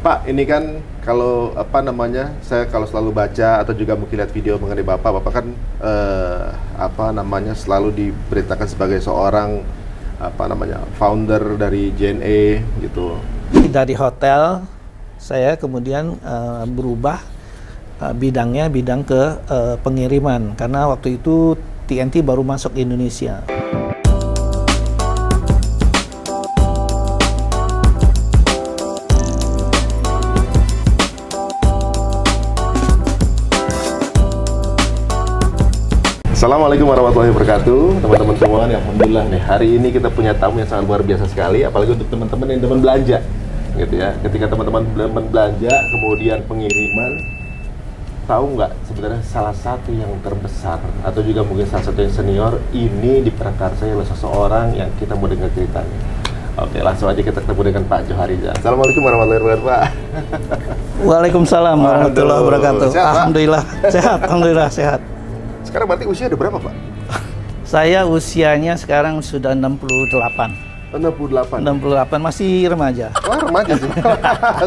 Pak, ini kan kalau apa namanya, saya kalau selalu baca atau juga mungkin lihat video mengenai Bapak kan apa namanya selalu diberitakan sebagai seorang apa namanya founder dari JNE gitu. Dari hotel saya kemudian berubah bidangnya bidang ke pengiriman karena waktu itu TNT baru masuk Indonesia. Assalamualaikum warahmatullahi wabarakatuh, teman-teman semua. Alhamdulillah nih, hari ini kita punya tamu yang sangat luar biasa sekali, apalagi untuk teman-teman yang demen belanja, gitu ya. Ketika teman-teman demen belanja, kemudian pengiriman, tahu nggak sebenarnya salah satu yang terbesar atau juga mungkin salah satu yang senior ini diprakarsai oleh seseorang yang kita mau dengar ceritanya. Oke, langsung aja kita ketemu dengan Pak Johariza. Assalamualaikum warahmatullahi wabarakatuh, Pak. Waalaikumsalam warahmatullahi wabarakatuh. Sehat, Pak? Alhamdulillah sehat, alhamdulillah sehat. Sekarang berarti usia udah berapa, Pak? Saya usianya sekarang sudah 68. 68. Masih remaja. Wah, remaja sih.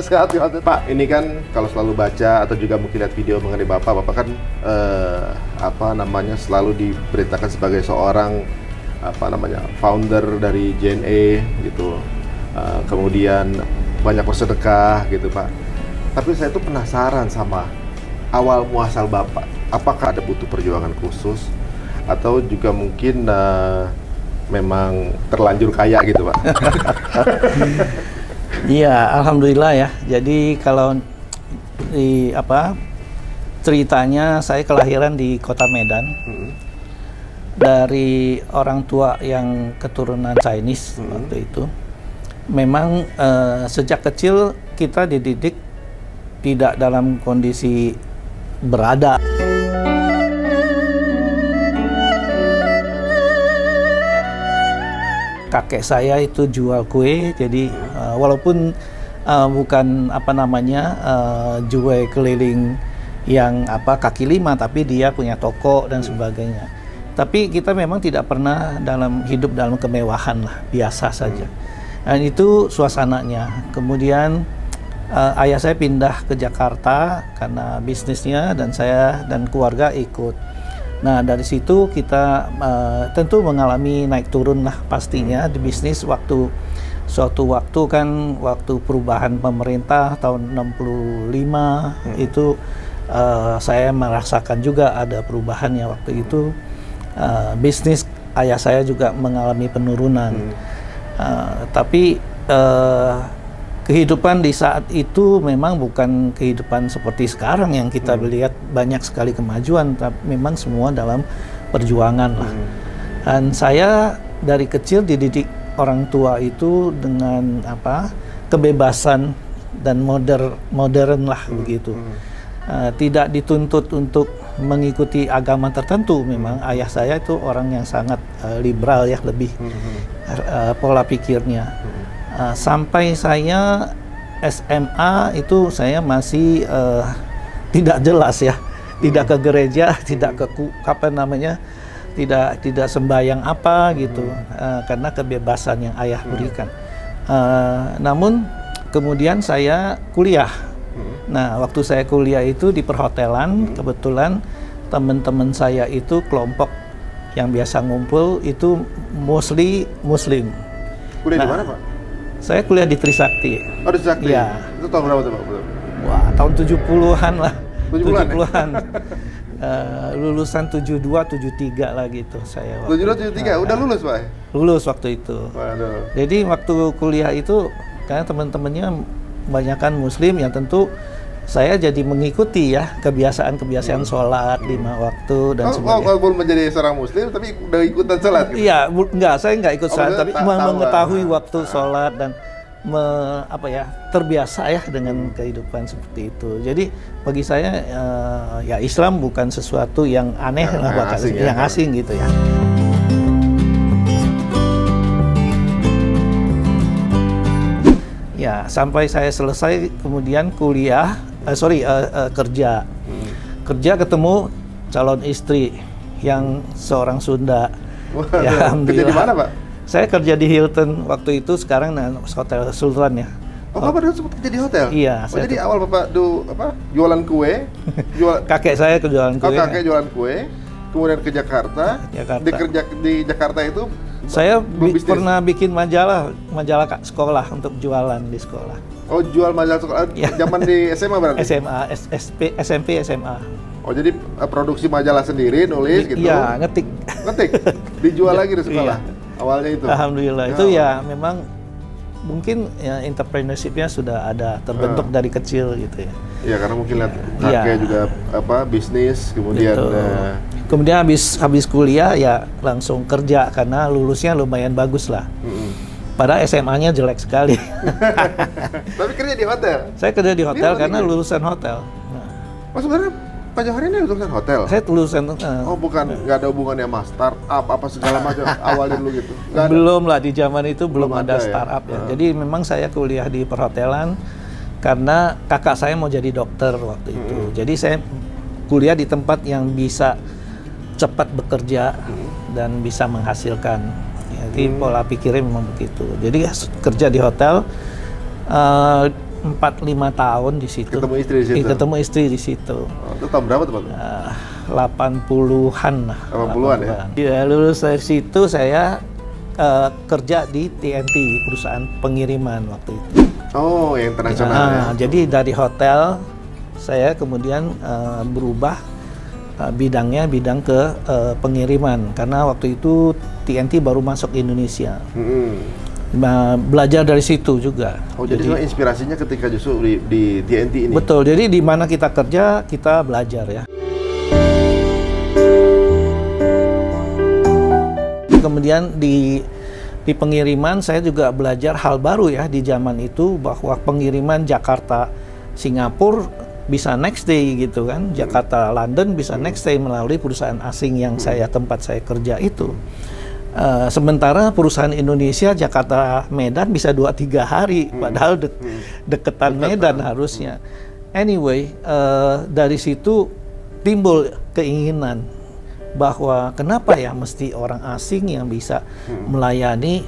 Sehat, Pak. Ini kan kalau selalu baca atau juga mungkin lihat video mengenai Bapak kan apa namanya selalu diberitakan sebagai seorang apa namanya founder dari JNE gitu. Kemudian banyak bersedekah gitu, Pak. Tapi saya tuh penasaran sama awal muasal Bapak. Apakah ada butuh perjuangan khusus atau juga mungkin memang terlanjur kaya gitu, Pak? Iya, alhamdulillah ya. Jadi kalau di ceritanya saya kelahiran di Kota Medan. Dari orang tua yang keturunan Chinese waktu itu. Memang sejak kecil kita dididik tidak dalam kondisi berada. Kakek saya itu jual kue, jadi walaupun bukan apa namanya jual keliling yang kaki lima, tapi dia punya toko dan sebagainya. Tapi kita memang tidak pernah hidup dalam kemewahan lah, biasa saja. Dan itu suasananya. Kemudian ayah saya pindah ke Jakarta karena bisnisnya dan saya dan keluarga ikut. Nah dari situ kita tentu mengalami naik turun lah pastinya di bisnis. Suatu waktu kan waktu perubahan pemerintah tahun 65 itu saya merasakan juga ada perubahannya waktu itu. Bisnis ayah saya juga mengalami penurunan. Tapi kehidupan di saat itu memang bukan kehidupan seperti sekarang yang kita lihat banyak sekali kemajuan, tapi memang semua dalam perjuangan lah. Dan saya dari kecil dididik orang tua itu dengan kebebasan dan modern lah begitu. Tidak dituntut untuk mengikuti agama tertentu. Memang ayah saya itu orang yang sangat liberal ya, lebih pola pikirnya. Sampai saya SMA itu saya masih tidak jelas ya, tidak ke gereja, tidak tidak sembahyang apa gitu, karena kebebasan yang ayah berikan. Namun kemudian saya kuliah. Nah waktu saya kuliah itu di perhotelan, kebetulan teman-teman saya itu kelompok yang biasa ngumpul itu mostly Muslim. Kuliah di mana, Pak? Saya kuliah di Trisakti. Oh, di Trisakti? Iya. Itu tahun berapa tuh, Pak? Wah, tahun 70-an lah. 70-an? Lulusan 72, 73 lah gitu saya. 72, 73? Udah lulus, Pak? Lulus waktu itu. Waduh. Jadi waktu kuliah itu, karena teman-temannya kebanyakan Muslim, ya tentu saya jadi mengikuti ya kebiasaan-kebiasaan sholat 5 waktu dan sebagainya. Oh, belum menjadi seorang Muslim, tapi udah ikutan sholat gitu? Iya, saya nggak ikut sholat, tapi mengetahui waktu sholat dan terbiasa ya dengan kehidupan seperti itu. Jadi bagi saya ya Islam bukan sesuatu yang aneh lah, yang asing gitu ya. Ya, sampai saya selesai kemudian kuliah, kerja. Kerja ketemu calon istri yang seorang Sunda. Ya, kerja di mana, Pak? Saya kerja di Hilton waktu itu, sekarang Hotel Sultan ya. Oh, Bapak dulu sempat kerja di hotel? Iya. Oh, jadi awal Bapak jualan kue, kakek saya jualan kue. Oh, kakek jualan kue, kemudian ke Jakarta. Di Jakarta itu saya pernah bikin majalah sekolah untuk jualan di sekolah. Oh, jual majalah sekolah zaman di SMA berarti? SMA, SMP, SMA. Oh, jadi produksi majalah sendiri, nulis gitu? Iya, ngetik. Dijual lagi di sekolah? Iya. Awalnya itu? Alhamdulillah, itu ya memang mungkin ya entrepreneurship-nya sudah ada terbentuk dari kecil gitu ya. Iya, karena mungkin lihat kakek juga bisnis, kemudian kemudian habis kuliah ya langsung kerja karena lulusnya lumayan bagus lah. Padahal SMA-nya jelek sekali. Tapi kerja di hotel? Saya kerja di hotel karena lulusan hotel. Oh, sebenarnya Pak Johari ini lulusan hotel? Saya lulusan oh, bukan, nggak ada hubungannya sama startup apa segala macam awalnya dulu gitu? Belum lah, di zaman itu belum ada startup ya. Jadi memang saya kuliah di perhotelan karena kakak saya mau jadi dokter waktu itu. Jadi saya kuliah di tempat yang bisa cepat bekerja dan bisa menghasilkan. Jadi pola pikirnya memang begitu. Jadi kerja di hotel 4-5 tahun di situ. Ketemu istri di situ? Ketemu istri di situ. Oh, itu tahun berapa tuh Pak? 80-an lah. 80-an ya? Ya, lulus dari situ saya kerja di TNT, perusahaan pengiriman waktu itu. Oh, yang internasional ya? Jadi dari hotel, saya kemudian berubah bidang ke pengiriman. Karena waktu itu TNT baru masuk Indonesia. Belajar dari situ juga. Oh, jadi inspirasinya ketika justru di TNT ini? Betul, jadi di mana kita kerja, kita belajar ya. Kemudian di pengiriman saya juga belajar hal baru ya di zaman itu, bahwa pengiriman Jakarta Singapura bisa next day gitu kan, Jakarta London bisa next day melalui perusahaan asing yang tempat saya kerja itu. Sementara perusahaan Indonesia Jakarta Medan bisa 2-3 hari, padahal deketan Medan harusnya. Anyway, dari situ timbul keinginan bahwa kenapa ya mesti orang asing yang bisa melayani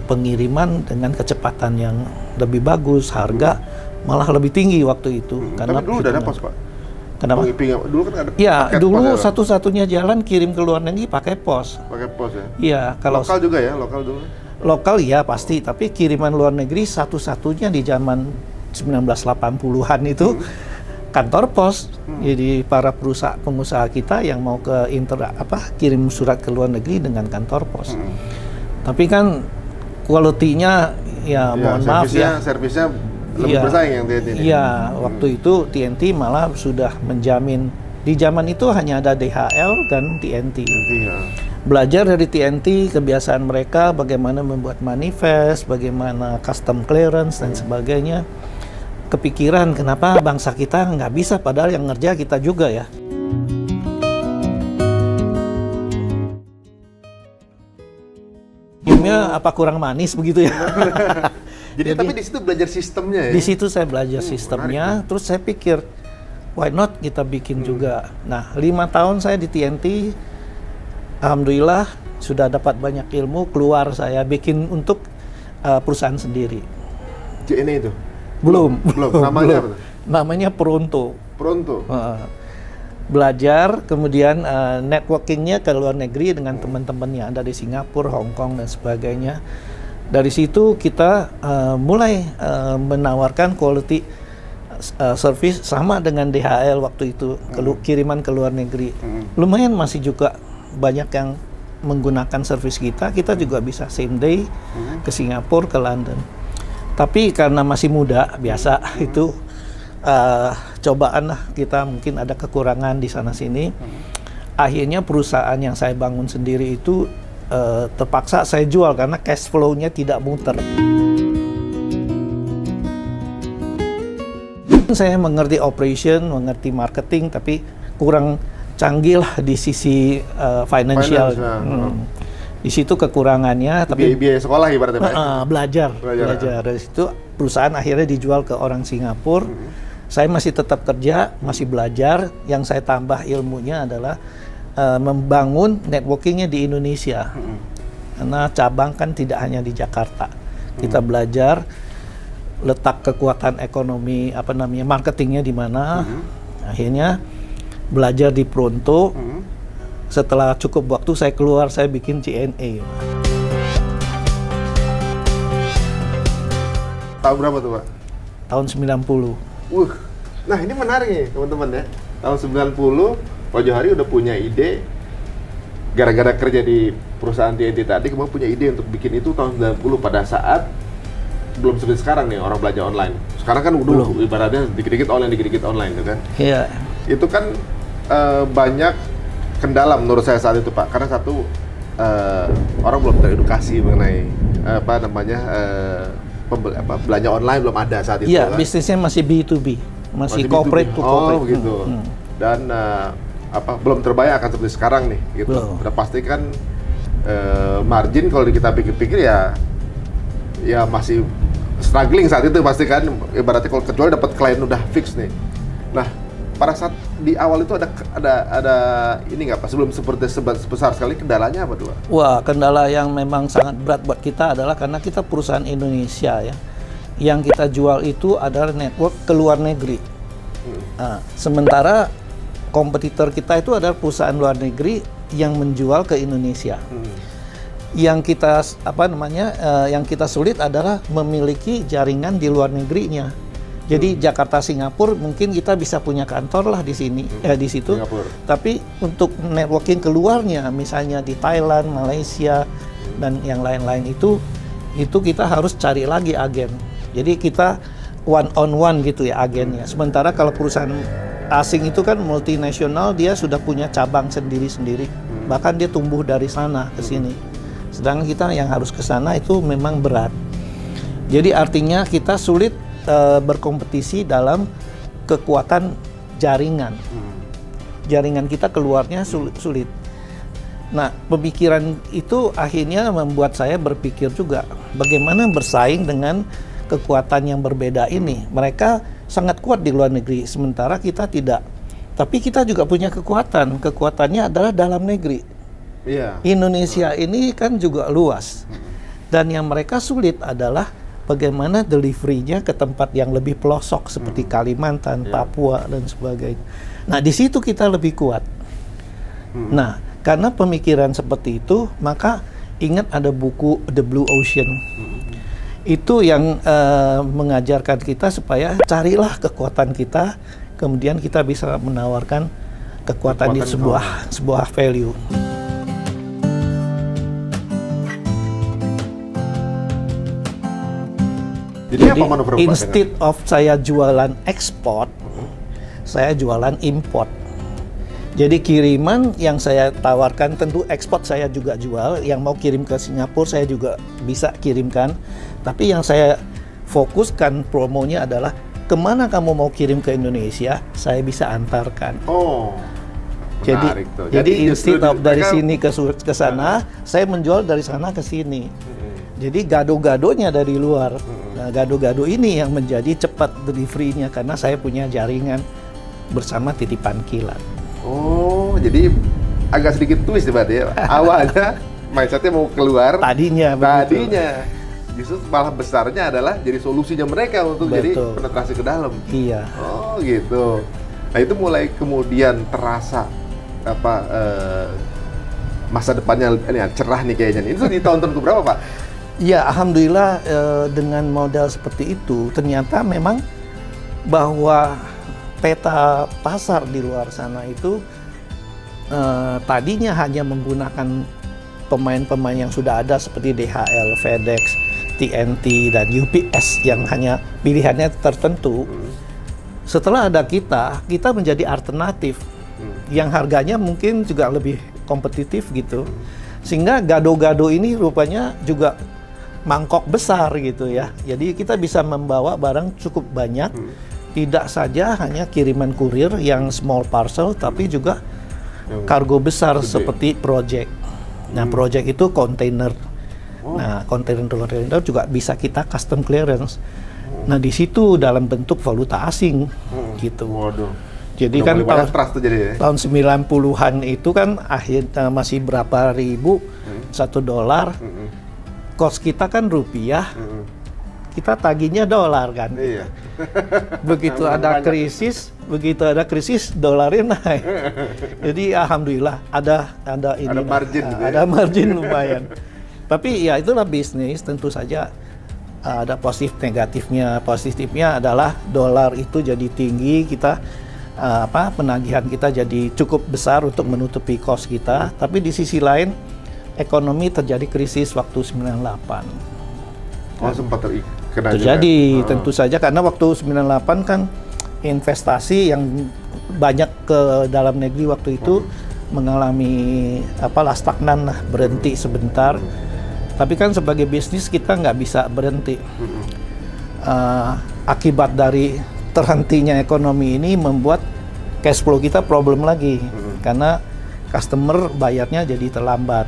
pengiriman dengan kecepatan yang lebih bagus, harga malah lebih tinggi waktu itu. Karena dulu udah ada pos, Pak? Kenapa? Dulu kan ada dulu satu-satunya jalan kirim ke luar negeri pakai pos. Pakai pos ya? Iya. Kalau lokal juga ya? Lokal dulu? Lokal ya pasti, tapi kiriman luar negeri satu-satunya di zaman 1980-an itu kantor pos. Jadi para pengusaha kita yang mau kirim surat ke luar negeri dengan kantor pos. Tapi kan quality-nya ya mohon maaf ya. Servisnya lebih bersaing yang TNT ini? Iya, waktu itu TNT malah sudah menjamin. Di zaman itu hanya ada DHL dan TNT. Belajar dari TNT, kebiasaan mereka, bagaimana membuat manifest, bagaimana custom clearance dan sebagainya. Kepikiran kenapa bangsa kita nggak bisa, padahal yang ngerja kita juga ya. Minumnya apa kurang manis begitu ya? Jadi tapi di situ belajar sistemnya ya? Di situ saya belajar sistemnya, terus saya pikir, why not kita bikin juga. Nah, 5 tahun saya di TNT, alhamdulillah sudah dapat banyak ilmu, keluar saya bikin untuk perusahaan sendiri. JNE itu? Belum. Namanya apa? Namanya Pronto. Belajar, kemudian networkingnya ke luar negeri dengan teman-teman yang ada di Singapura, Hong Kong, dan sebagainya. Dari situ kita mulai menawarkan quality service sama dengan DHL waktu itu, kiriman ke luar negeri. Lumayan masih juga banyak yang menggunakan service kita juga bisa same day ke Singapura, ke London. Tapi karena masih muda, biasa itu cobaan lah, kita mungkin ada kekurangan di sana-sini. Akhirnya perusahaan yang saya bangun sendiri itu terpaksa saya jual karena cash flow-nya tidak muter. Saya mengerti operation, mengerti marketing, tapi kurang canggih lah di sisi financial. Di situ kekurangannya. Tapi biaya sekolah ibaratnya Pak? Belajar. Dari situ perusahaan akhirnya dijual ke orang Singapura. Saya masih tetap kerja, masih belajar. Yang saya tambah ilmunya adalah membangun networkingnya di Indonesia. Karena cabang kan tidak hanya di Jakarta. Kita belajar letak kekuatan ekonomi marketingnya di mana. Akhirnya belajar di Pronto. Setelah cukup waktu saya keluar, saya bikin CNA. Tahun berapa tuh, Pak? Tahun 90. Nah ini menarik nih teman-teman ya. Tahun 90, Pak Johari udah punya ide, gara-gara kerja di perusahaan TNT tadi, kemudian punya ide untuk bikin itu tahun 90 pada saat belum seperti sekarang nih orang belanja online. Sekarang kan udah ibaratnya dikit-dikit online gitu kan. Iya. Itu kan banyak kendala menurut saya saat itu, Pak. Karena satu, orang belum teredukasi mengenai belanja online belum ada saat itu. Iya, kan? bisnisnya masih B2B, masih corporate to corporate. Oh, begitu. Dan belum terbayang akan seperti sekarang nih, gitu. Udah pasti kan margin kalau kita pikir-pikir ya masih struggling saat itu pasti kan. Ibaratnya kalau kecuali dapat klien udah fix nih. Nah, pada saat di awal itu ada ini nggak Pak? Sebelum seperti sebesar sekali, kendalanya apa tuh, Pak? Wah, kendala yang memang sangat berat buat kita adalah karena kita perusahaan Indonesia ya. Yang kita jual itu adalah network ke luar negeri. Nah, sementara kompetitor kita itu adalah perusahaan luar negeri yang menjual ke Indonesia. Yang kita yang kita sulit adalah memiliki jaringan di luar negerinya. Jadi Jakarta, Singapura mungkin kita bisa punya kantor lah di sini, di situ. Singapura. Tapi untuk networking keluarnya, misalnya di Thailand, Malaysia, dan yang lain-lain itu kita harus cari lagi agen. Jadi kita one on one gitu ya agennya. Sementara kalau perusahaan asing itu kan multinasional, dia sudah punya cabang sendiri-sendiri. Bahkan dia tumbuh dari sana ke sini. Sedangkan kita yang harus ke sana itu memang berat. Jadi artinya kita sulit berkompetisi dalam kekuatan jaringan. Jaringan kita keluarnya sulit. Nah, pemikiran itu akhirnya membuat saya berpikir juga bagaimana bersaing dengan kekuatan yang berbeda ini. Mereka sangat kuat di luar negeri, sementara kita tidak. Tapi kita juga punya kekuatan. Kekuatannya adalah dalam negeri. Indonesia ini kan juga luas. Dan yang mereka sulit adalah bagaimana delivery-nya ke tempat yang lebih pelosok seperti Kalimantan, Papua, dan sebagainya. Nah, di situ kita lebih kuat. Nah, karena pemikiran seperti itu, maka ingat ada buku The Blue Ocean. Itu yang mengajarkan kita supaya carilah kekuatan kita, kemudian kita bisa menawarkan kekuatan di sebuah value. Jadi instead of saya jualan ekspor, saya jualan import. Jadi kiriman yang saya tawarkan tentu ekspor saya juga jual. Yang mau kirim ke Singapura saya juga bisa kirimkan. Tapi yang saya fokuskan promonya adalah kemana kamu mau kirim ke Indonesia, saya bisa antarkan. Oh, menarik tuh. Jadi instead of dari sini ke sana, saya menjual dari sana ke sini. Jadi gado-gadonya dari luar. Nah, gado-gado ini yang menjadi cepat delivery-nya karena saya punya jaringan bersama titipan kilat. Oh, jadi agak sedikit twist ya. Awalnya mindset-nya mau keluar. Tadinya. Justru malah besarnya adalah jadi solusinya mereka untuk jadi penetrasi ke dalam. Iya. Oh, gitu. Nah, itu mulai kemudian terasa masa depannya ini cerah nih kayaknya. Itu di tahun-tahun keberapa, Pak? Ya, alhamdulillah dengan modal seperti itu ternyata memang bahwa peta pasar di luar sana itu tadinya hanya menggunakan pemain-pemain yang sudah ada seperti DHL, FedEx, TNT, dan UPS yang hanya pilihannya tertentu. Setelah ada kita menjadi alternatif yang harganya mungkin juga lebih kompetitif gitu. Sehingga gado-gado ini rupanya juga mangkok besar gitu ya. Jadi kita bisa membawa barang cukup banyak, tidak saja hanya kiriman kurir yang small parcel, tapi juga kargo besar seperti project. Nah, project itu kontainer. Nah, kontainer juga bisa kita custom clearance. Nah, di situ dalam bentuk valuta asing gitu. Jadi kan tahun 90-an itu kan masih berapa ribu $1. Cost kita kan rupiah, kita tagihnya dolar kan. Iya. Begitu ada krisis, dolarnya naik. Jadi alhamdulillah ada ini, ada margin, gitu ya? Ada margin lumayan. Tapi ya itulah bisnis, tentu saja ada positif negatifnya. Positifnya adalah dolar itu jadi tinggi, kita penagihan kita jadi cukup besar untuk menutupi cost kita. Tapi di sisi lain ekonomi terjadi krisis waktu 98. Oh, sempat terkena terjadi juga. Tentu saja karena waktu 98 kan investasi yang banyak ke dalam negeri waktu itu mengalami stagnan lah, berhenti sebentar. Tapi kan sebagai bisnis kita nggak bisa berhenti. Akibat dari terhentinya ekonomi ini membuat cash flow kita problem lagi karena customer bayarnya jadi terlambat.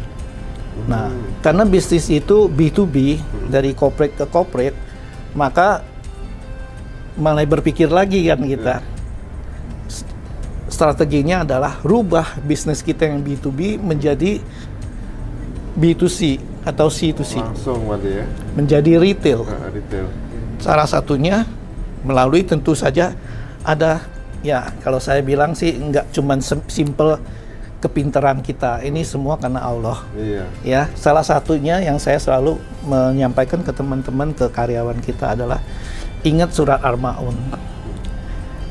Nah, karena bisnis itu B2B dari corporate ke corporate, maka mulai berpikir lagi kan kita. Strateginya adalah rubah bisnis kita yang B2B menjadi B2C atau C2C. Langsung berarti ya. Menjadi retail. Retail. Salah satunya melalui tentu saja ada, ya kalau saya bilang sih nggak cuma simple kepintaran kita, ini semua karena Allah. Iya. Ya, salah satunya yang saya selalu menyampaikan ke teman-teman, ke karyawan kita adalah ingat surat Al-Ma'un.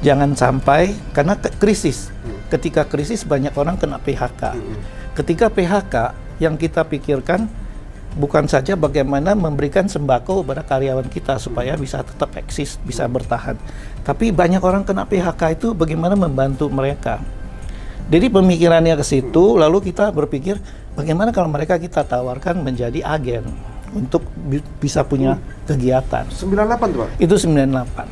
Jangan sampai karena krisis. Ketika krisis banyak orang kena PHK. Ketika PHK yang kita pikirkan bukan saja bagaimana memberikan sembako kepada karyawan kita supaya bisa tetap eksis, bisa bertahan. Tapi banyak orang kena PHK itu bagaimana membantu mereka. Jadi pemikirannya ke situ, lalu kita berpikir bagaimana kalau mereka kita tawarkan menjadi agen untuk bisa punya kegiatan. 98 tuh Pak? Itu 98.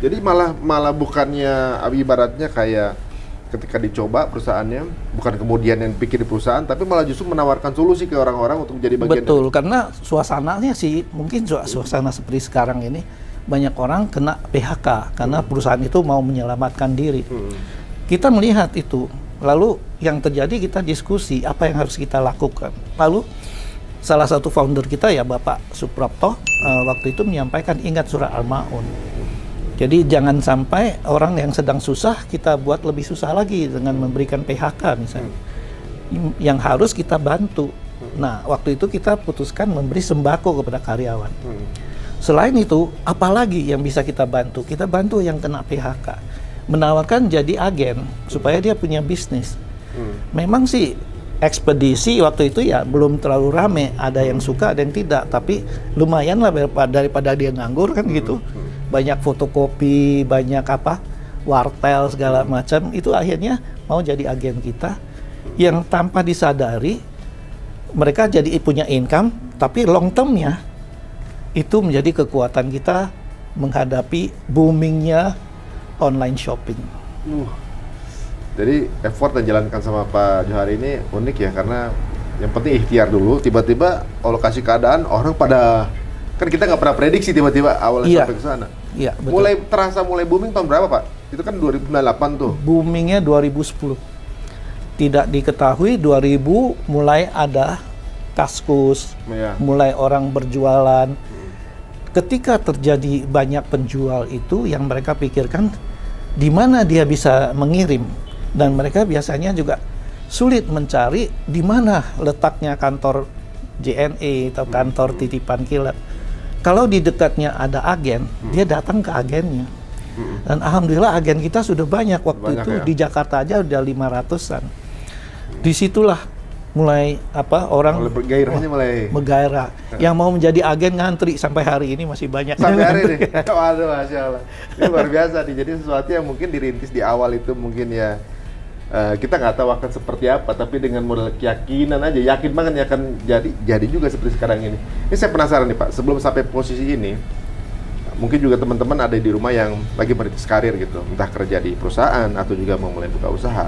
Jadi malah bukannya ibaratnya kayak ketika dicoba perusahaannya, bukan kemudian yang bikin di perusahaan, tapi malah justru menawarkan solusi ke orang-orang untuk menjadi bagian. Betul, karena suasananya sih mungkin suasana seperti sekarang ini banyak orang kena PHK karena perusahaan itu mau menyelamatkan diri. Kita melihat itu, lalu yang terjadi kita diskusi apa yang harus kita lakukan. Lalu salah satu founder kita ya Bapak Suprapto waktu itu menyampaikan ingat surat Al-Ma'un. Jadi jangan sampai orang yang sedang susah kita buat lebih susah lagi dengan memberikan PHK misalnya. Yang harus kita bantu. Nah, waktu itu kita putuskan memberi sembako kepada karyawan. Selain itu, apalagi yang bisa kita bantu? Kita bantu yang kena PHK. Menawarkan jadi agen supaya dia punya bisnis. Memang sih ekspedisi waktu itu ya belum terlalu rame. Ada yang suka, ada yang tidak. Tapi lumayan lah daripada dia nganggur kan gitu. Banyak fotokopi, banyak wartel segala macam, itu akhirnya mau jadi agen kita yang tanpa disadari mereka jadi punya income, tapi long termnya itu menjadi kekuatan kita menghadapi boomingnya online shopping. Jadi effort yang dijalankan sama Pak Johari ini unik ya, karena yang penting ikhtiar dulu, tiba-tiba alokasi keadaan orang pada, kan kita nggak pernah prediksi tiba-tiba awalnya sampai ke sana. Iya, betul. Mulai booming tahun berapa Pak? Itu kan 2008 tuh. Boomingnya 2010. Tidak diketahui 2000 mulai ada Kaskus, mulai orang berjualan. Ketika terjadi banyak penjual itu, yang mereka pikirkan di mana dia bisa mengirim, dan mereka biasanya juga sulit mencari di mana letaknya kantor JNE atau kantor titipan kilat. Kalau di dekatnya ada agen, dia datang ke agennya. Dan alhamdulillah agen kita sudah banyak waktu itu ya? Di Jakarta aja udah 500-an. Disitulah mulai orang bergairahnya mulai menggairah. Yang mau menjadi agen ngantri sampai hari ini masih banyak. Sampai hari ini. Waduh, Masya Allah. Ini luar biasa nih. Jadi sesuatu yang mungkin dirintis di awal itu mungkin ya kita nggak tahu akan seperti apa, tapi dengan modal keyakinan aja, yakin banget ya akan jadi juga seperti sekarang ini. Ini saya penasaran nih Pak, sebelum sampai posisi ini, mungkin juga teman-teman ada di rumah yang lagi merintis karir gitu, entah kerja di perusahaan atau juga mau mulai buka usaha.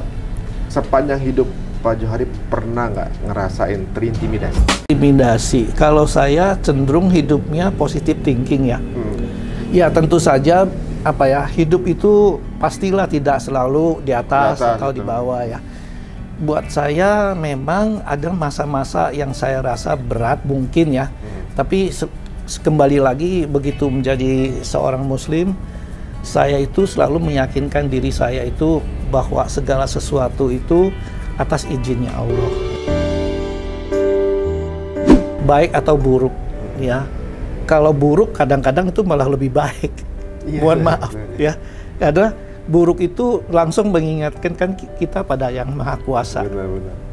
Sepanjang hidup Pak Johari pernah nggak ngerasain terintimidasi? Intimidasi, kalau saya cenderung hidupnya positive thinking ya. Ya tentu saja apa ya, hidup itu pastilah tidak selalu di atas atau di betul. bawah ya. Buat saya memang ada masa-masa yang saya rasa berat mungkin ya. Tapi kembali lagi begitu menjadi seorang muslim, saya itu selalu meyakinkan diri saya itu bahwa segala sesuatu itu atas izinnya Allah. Baik atau buruk ya. Kalau buruk kadang-kadang itu malah lebih baik. Mohon maaf ya. Karena buruk itu langsung mengingatkan kan kita pada yang Maha Kuasa,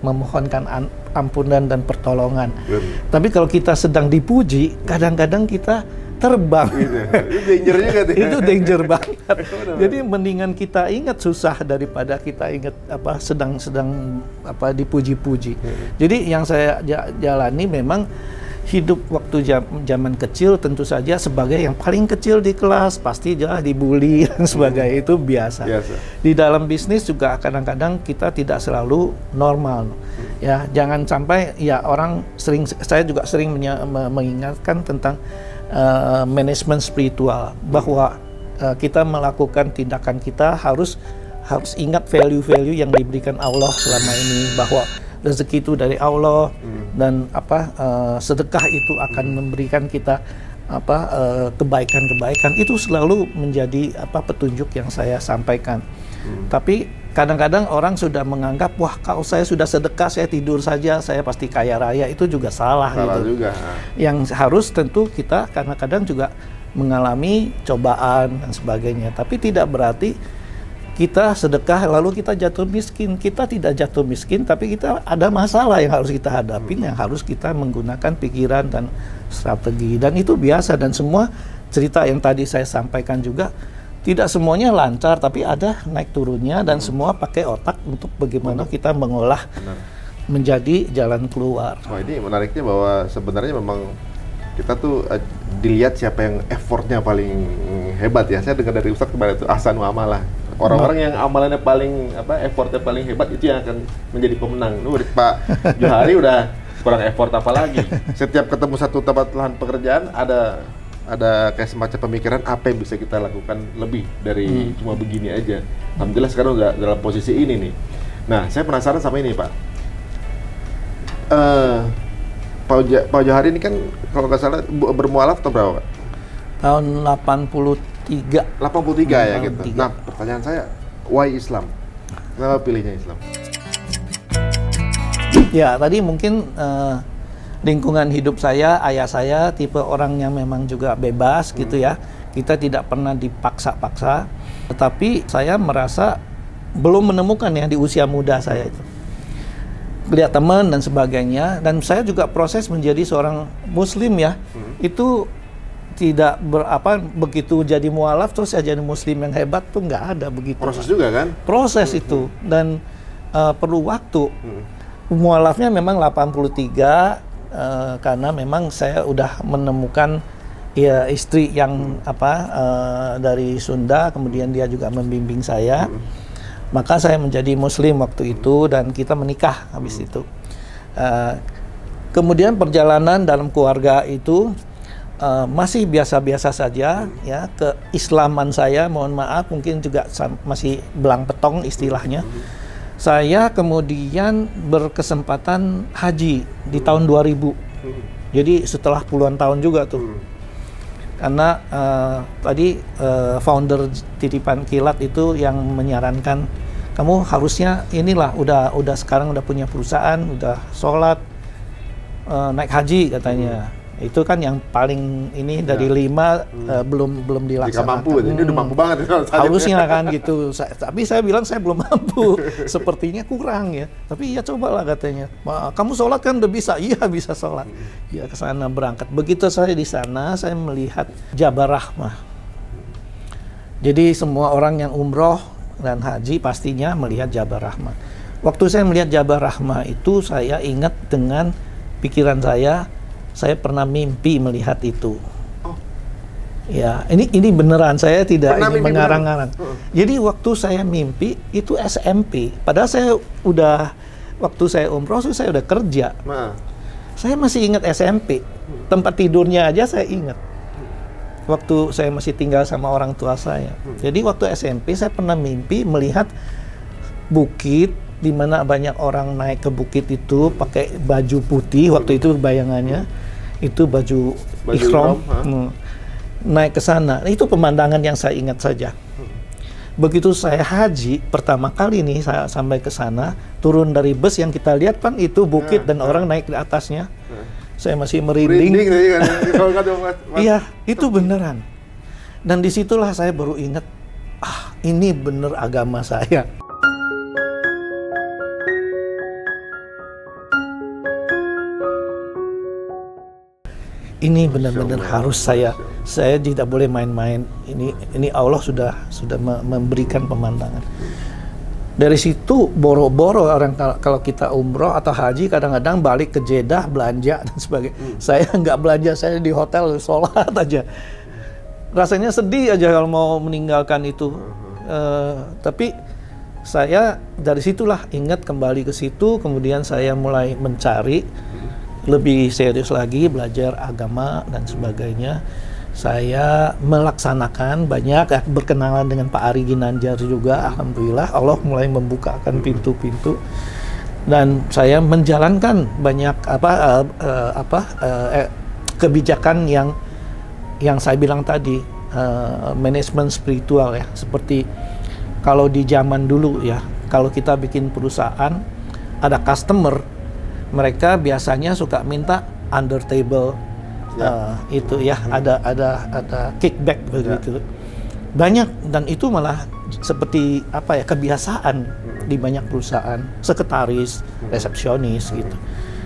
memohonkan ampunan dan pertolongan. Tapi kalau kita sedang dipuji, kadang-kadang kita terbang. Itu danger juga tuh. Itu danger banget. Jadi mendingan kita ingat susah daripada kita ingat apa sedang apa dipuji-puji. Jadi yang saya jalani memang hidup waktu zaman kecil tentu saja sebagai yang paling kecil di kelas, pasti jelas dibully dan sebagainya, itu biasa. Di dalam bisnis juga kadang-kadang kita tidak selalu normal. Ya, jangan sampai ya orang saya juga sering mengingatkan tentang manajemen spiritual, bahwa kita melakukan tindakan kita harus ingat value-value yang diberikan Allah selama ini, bahwa rezeki itu dari Allah dan sedekah itu akan memberikan kita kebaikan-kebaikan. Itu selalu menjadi petunjuk yang saya sampaikan. Tapi kadang-kadang orang sudah menganggap, wah kalau saya sudah sedekah, saya tidur saja, saya pasti kaya raya. Itu juga salah gitu. Juga. Yang harus tentu kita kadang-kadang juga mengalami cobaan dan sebagainya. Tapi tidak berarti kita sedekah lalu kita jatuh miskin. Kita tidak jatuh miskin, tapi kita ada masalah yang harus kita hadapi, yang harus kita menggunakan pikiran dan strategi. Dan itu biasa, dan semua cerita yang tadi saya sampaikan juga tidak semuanya lancar, tapi ada naik turunnya, dan semua pakai otak untuk bagaimana kita mengolah menjadi jalan keluar. Wah, ini menariknya bahwa sebenarnya memang kita tuh dilihat siapa yang effortnya paling hebat ya. Saya dengar dari Ustadz kemarin itu ahsanu amalah. Orang-orang yang amalannya paling effortnya paling hebat itu yang akan menjadi pemenang. Pak Johari udah kurang effort apa lagi. Setiap ketemu satu tempat lahan pekerjaan ada kayak semacam pemikiran apa yang bisa kita lakukan lebih dari cuma begini aja. Alhamdulillah sekarang udah dalam posisi ini nih. Nah, saya penasaran sama ini Pak. Pak Johari ini kan kalau nggak salah bermualaf atau berapa Pak? Tahun 83 ya gitu. Nah, pertanyaan saya, why Islam? Kenapa pilihnya Islam? Ya, tadi mungkin lingkungan hidup saya, ayah saya tipe orang yang memang juga bebas gitu ya. Kita tidak pernah dipaksa-paksa. Tetapi saya merasa belum menemukan ya di usia muda saya itu. Lihat teman dan sebagainya, dan saya juga proses menjadi seorang muslim ya. Itu tidak begitu jadi mualaf terus saya jadi muslim yang hebat tuh nggak ada begitu. Proses juga kan? Proses itu, dan perlu waktu. Mualafnya memang 83 karena memang saya udah menemukan ya istri yang dari Sunda, kemudian dia juga membimbing saya. Maka saya menjadi muslim waktu itu dan kita menikah habis itu. Kemudian perjalanan dalam keluarga itu masih biasa-biasa saja ya. Keislaman saya, mohon maaf, mungkin juga masih belang petong istilahnya. Saya kemudian berkesempatan haji di tahun 2000. Jadi setelah puluhan tahun juga tuh. Karena tadi founder Titipan Kilat itu yang menyarankan, kamu harusnya inilah udah sekarang udah punya perusahaan, udah sholat, naik haji katanya. Itu kan yang paling ini dari 5 belum dilaksanakan. Jika mampu, ini udah mampu banget. Harusnya kan gitu. Tapi saya bilang saya belum mampu. Sepertinya kurang ya. Tapi ya cobalah katanya. Kamu sholat kan udah bisa. Iya bisa sholat. Ya ke sana berangkat. Begitu saya di sana, saya melihat Jabal Rahmah. Jadi semua orang yang umroh dan haji pastinya melihat Jabal Rahmah. Waktu saya melihat Jabal Rahmah itu, saya ingat dengan pikiran saya pernah mimpi melihat itu. Ya, ini beneran, saya tidak ingin mengarang-arang. Jadi waktu saya mimpi itu SMP. Padahal saya waktu saya umroh saya udah kerja. Saya masih ingat SMP. Tempat tidurnya aja saya ingat. waktu saya masih tinggal sama orang tua saya. Jadi waktu SMP saya pernah mimpi melihat bukit di mana banyak orang naik ke bukit itu pakai baju putih. Waktu itu bayangannya itu baju ihram, naik ke sana. Itu pemandangan yang saya ingat saja. Begitu saya haji pertama kali nih, saya sampai ke sana, turun dari bus yang kita lihat kan itu bukit dan orang naik di atasnya. Saya masih merinding. Iya, itu beneran. Dan disitulah saya baru ingat, ini bener agama saya. Ini benar-benar harus saya tidak boleh main-main. Ini Allah sudah memberikan pemandangan. Dari situ boro-boro orang kalau kita umroh atau haji kadang-kadang balik ke Jeddah belanja dan sebagainya. Saya nggak belanja, saya di hotel sholat aja. Rasanya sedih aja kalau mau meninggalkan itu. Tapi saya dari situlah ingat kembali ke situ, kemudian saya mulai mencari lebih serius lagi belajar agama dan sebagainya. Saya melaksanakan banyak, berkenalan dengan Pak Ari Ginanjar juga. Alhamdulillah Allah mulai membukakan pintu-pintu dan saya menjalankan banyak kebijakan yang saya bilang tadi, manajemen spiritual ya. Seperti kalau di zaman dulu ya, kalau kita bikin perusahaan ada customer, mereka biasanya suka minta under table. Itu ya, ada kickback begitu. Banyak, dan itu malah seperti kebiasaan di banyak perusahaan, sekretaris, resepsionis gitu.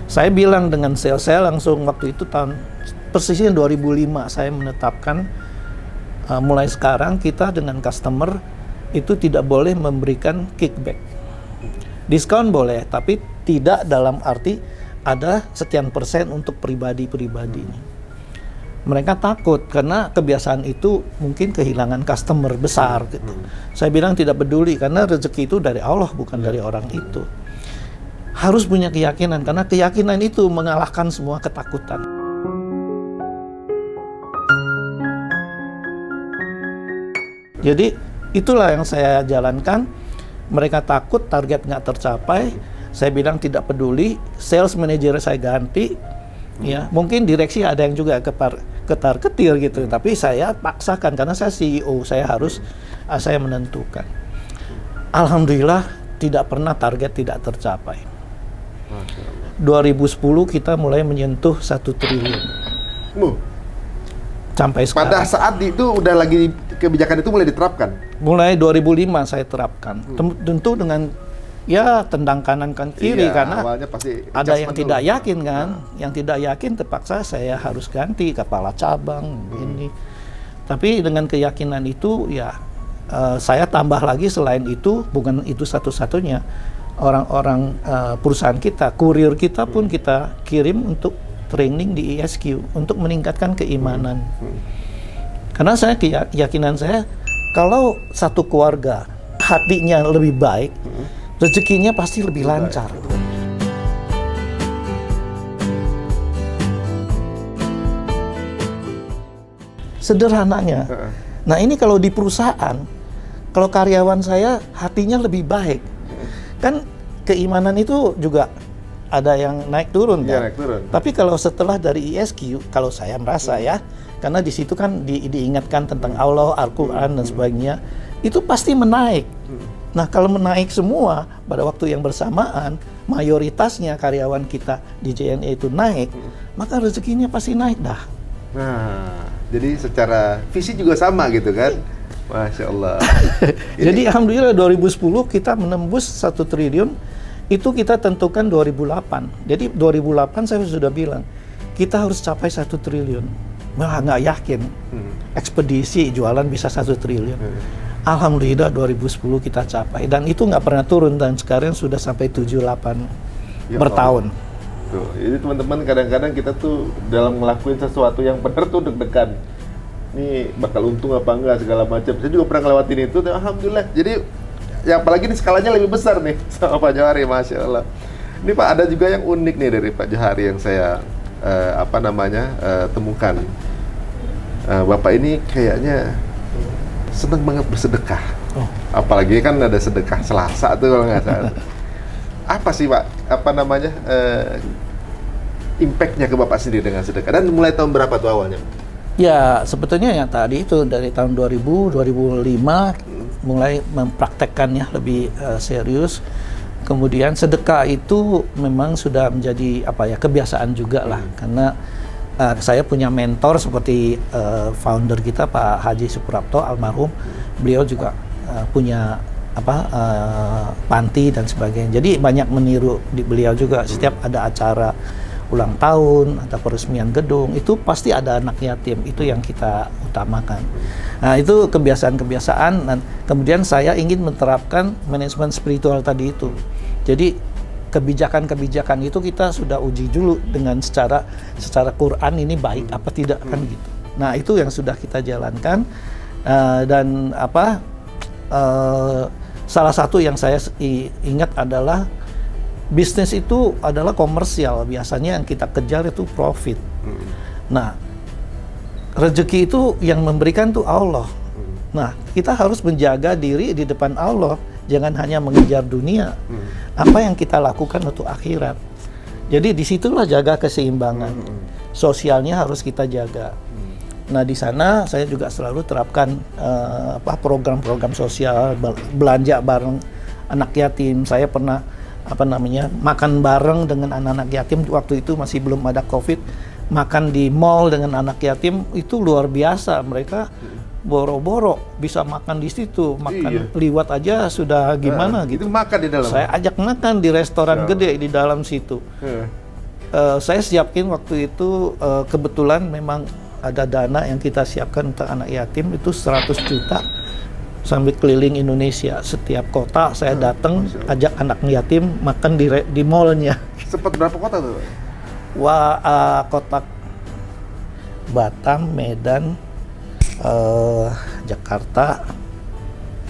Saya bilang dengan sales saya langsung waktu itu persisnya 2005 saya menetapkan mulai sekarang kita dengan customer itu tidak boleh memberikan kickback. Diskon boleh, tapi tidak dalam arti ada sekian persen untuk pribadi-pribadinya. Mereka takut karena kebiasaan itu mungkin kehilangan customer besar gitu. Saya bilang tidak peduli karena rezeki itu dari Allah, bukan dari orang itu. Harus punya keyakinan karena keyakinan itu mengalahkan semua ketakutan. Jadi itulah yang saya jalankan. Mereka takut target nggak tercapai. Saya bilang tidak peduli. Sales manager saya ganti. Ya, mungkin direksi ada yang juga ketar-ketir gitu, tapi saya paksakan karena saya CEO, saya menentukan. Alhamdulillah tidak pernah target tidak tercapai. 2010 kita mulai menyentuh 1 triliun. Sampai sekarang. Pada saat itu udah lagi kebijakan itu mulai diterapkan? Mulai 2005 saya terapkan. Tentu dengan tendang kanan kan kiri, karena pasti ada yang tidak yakin kan, yang tidak yakin terpaksa saya harus ganti kepala cabang ini. Tapi dengan keyakinan itu saya tambah lagi, selain itu bukan itu satu-satunya, orang-orang perusahaan kita, kurir kita pun kita kirim untuk training di ISQ untuk meningkatkan keimanan. Karena keyakinan saya kalau satu keluarga hatinya lebih baik, rezekinya pasti lebih lancar. Sederhananya. Nah ini kalau di perusahaan, kalau karyawan saya hatinya lebih baik, kan keimanan itu juga ada yang naik turun kan. Naik turun. Tapi kalau setelah dari ISQ, kalau saya merasa karena di situ kan diingatkan tentang Allah, Al-Quran dan sebagainya, itu pasti menaik. Nah, kalau menaik semua pada waktu yang bersamaan, mayoritasnya karyawan kita di JNE itu naik, maka rezekinya pasti naik dah. Nah, jadi secara visi juga sama gitu kan? Masya Allah. Jadi alhamdulillah 2010 kita menembus 1 triliun, itu kita tentukan 2008. Jadi 2008 saya sudah bilang, kita harus capai 1 triliun. Malah nggak yakin, ekspedisi jualan bisa 1 triliun. Alhamdulillah 2010 kita capai, dan itu nggak pernah turun, dan sekarang sudah sampai 78 bertahun. Tuh, jadi teman-teman kadang-kadang kita tuh dalam ngelakuin sesuatu yang benar tuh deg-degan. Ini bakal untung apa enggak segala macam. Saya juga pernah ngelewatin itu, alhamdulillah. Jadi ya apalagi di skalanya lebih besar nih sama Pak Johari, Masya Allah. Ini Pak, ada juga yang unik nih dari Pak Johari yang saya temukan. Bapak ini kayaknya seneng banget bersedekah. Oh. Apalagi kan ada sedekah Selasa tuh kalau nggak salah. Apa sih Pak, apa namanya, impact-nya ke Bapak sendiri dengan sedekah? Dan mulai tahun berapa tuh awalnya? Ya, sebetulnya yang tadi itu dari tahun 2000, 2005 mulai mempraktekkannya lebih serius. Kemudian sedekah itu memang sudah menjadi kebiasaan juga lah, karena saya punya mentor seperti founder kita Pak Haji Suprapto almarhum, beliau juga punya panti dan sebagainya. Jadi banyak meniru di beliau juga. Setiap ada acara ulang tahun atau peresmian gedung itu pasti ada anak yatim, itu yang kita utamakan. Nah, itu kebiasaan-kebiasaan, dan kemudian saya ingin menerapkan manajemen spiritual tadi itu. Jadi kebijakan-kebijakan itu kita sudah uji dulu dengan secara Quran ini baik apa tidak kan gitu. Nah, itu yang sudah kita jalankan, dan salah satu yang saya ingat adalah bisnis itu adalah komersial, biasanya yang kita kejar itu profit. Nah, rezeki itu yang memberikan tuh Allah. Nah, kita harus menjaga diri di depan Allah, jangan hanya mengejar dunia. Apa yang kita lakukan untuk akhirat. Jadi disitulah jaga keseimbangan. Sosialnya harus kita jaga. Nah, di sana saya juga selalu terapkan program-program sosial, belanja bareng anak yatim. Saya pernah makan bareng dengan anak-anak yatim waktu itu masih belum ada COVID. Makan di mall dengan anak yatim itu luar biasa. Mereka boro-boro bisa makan di situ, makan liwat aja sudah gimana gitu. Itu makan di dalam. Saya ajak makan di restoran gede di dalam situ. Saya siapin waktu itu, kebetulan memang ada dana yang kita siapkan untuk anak yatim itu 100 juta sambil keliling Indonesia. Setiap kota saya datang ajak anak yatim makan di mallnya. Sempat berapa kota tuh? Kota Batam, Medan, Jakarta,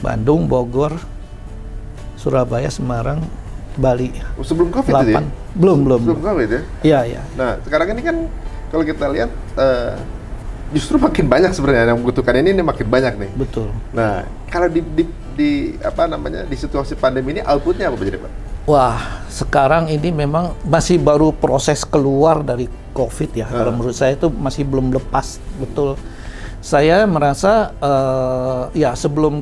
Bandung, Bogor, Surabaya, Semarang, Bali. Sebelum COVID itu ya? Belum. Sebelum COVID ya? Iya. Nah, sekarang ini kan kalau kita lihat justru makin banyak sebenarnya yang membutuhkan ini makin banyak nih. Betul. Nah, kalau di situasi pandemi ini outputnya apa jadi Pak? Wah, sekarang ini memang masih baru proses keluar dari COVID ya. Kalau menurut saya itu masih belum lepas betul. Saya merasa sebelum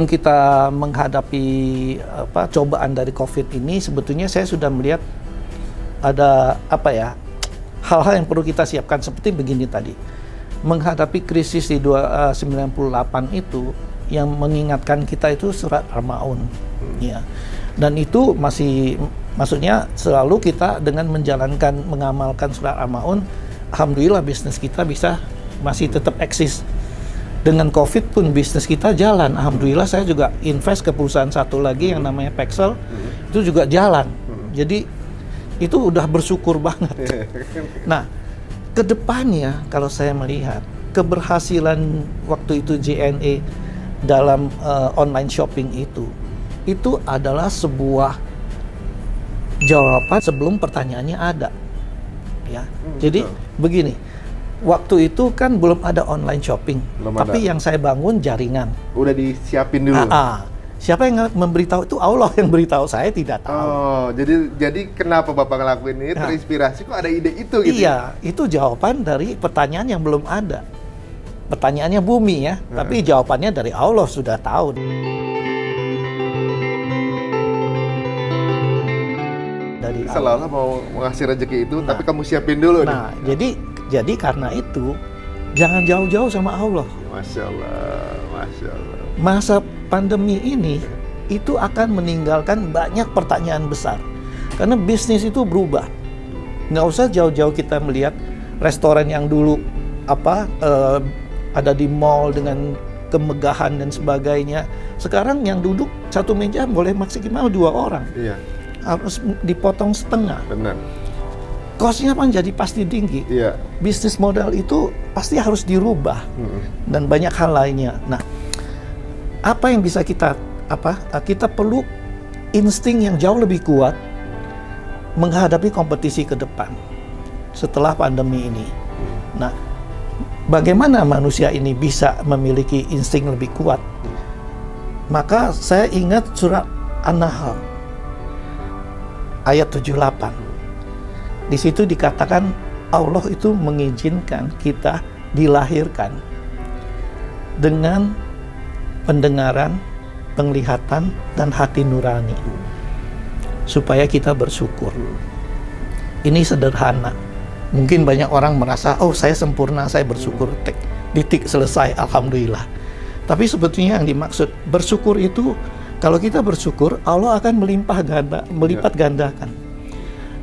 kita menghadapi cobaan dari COVID ini, sebetulnya saya sudah melihat ada hal-hal yang perlu kita siapkan seperti begini tadi. Menghadapi krisis di 98 itu yang mengingatkan kita itu surat Al-Maun. Ya. Dan itu maksudnya selalu kita dengan mengamalkan surat Al-Maun, alhamdulillah bisnis kita masih tetap eksis. Dengan COVID pun bisnis kita jalan. Alhamdulillah saya juga invest ke perusahaan satu lagi yang namanya Pexel, itu juga jalan. Jadi itu udah bersyukur banget. Nah, kedepannya kalau saya melihat keberhasilan waktu itu JNE dalam online shopping itu adalah sebuah jawaban sebelum pertanyaannya ada. Ya. Jadi begini, waktu itu kan belum ada online shopping, tapi yang saya bangun jaringan. Udah disiapin dulu. Siapa yang memberitahu itu? Allah yang beritahu, saya tidak tahu. Oh, jadi kenapa Bapak ngelakuin ini? Terinspirasi kok ada ide itu gitu? Iya, itu jawaban dari pertanyaan yang belum ada. Pertanyaannya bumi ya, tapi jawabannya dari Allah sudah tahu. Dari seolah-olah mau ngasih rezeki itu, tapi kamu siapin dulu. Nah, jadi karena itu jangan jauh-jauh sama Allah. Masya Allah, Masya Allah. Masa pandemi ini itu akan meninggalkan banyak pertanyaan besar, karena bisnis itu berubah. Nggak usah jauh-jauh kita melihat restoran yang dulu ada di mall dengan kemegahan dan sebagainya. Sekarang yang duduk satu meja boleh maksimal 2 orang. Iya. Harus dipotong setengah. Benar. Cost-nya kan jadi pasti tinggi. Iya. Bisnis model itu pasti harus dirubah dan banyak hal lainnya. Nah, apa yang bisa kita perlu insting yang jauh lebih kuat menghadapi kompetisi ke depan. setelah pandemi ini. Nah, bagaimana manusia ini bisa memiliki insting lebih kuat? Maka saya ingat surat An-Nahl ayat 78. Di situ dikatakan Allah itu mengizinkan kita dilahirkan dengan pendengaran, penglihatan, dan hati nurani supaya kita bersyukur. Ini sederhana. Mungkin banyak orang merasa, oh saya sempurna, saya bersyukur, titik selesai, alhamdulillah. Tapi sebetulnya yang dimaksud bersyukur itu, kalau kita bersyukur, Allah akan melipat gandakan.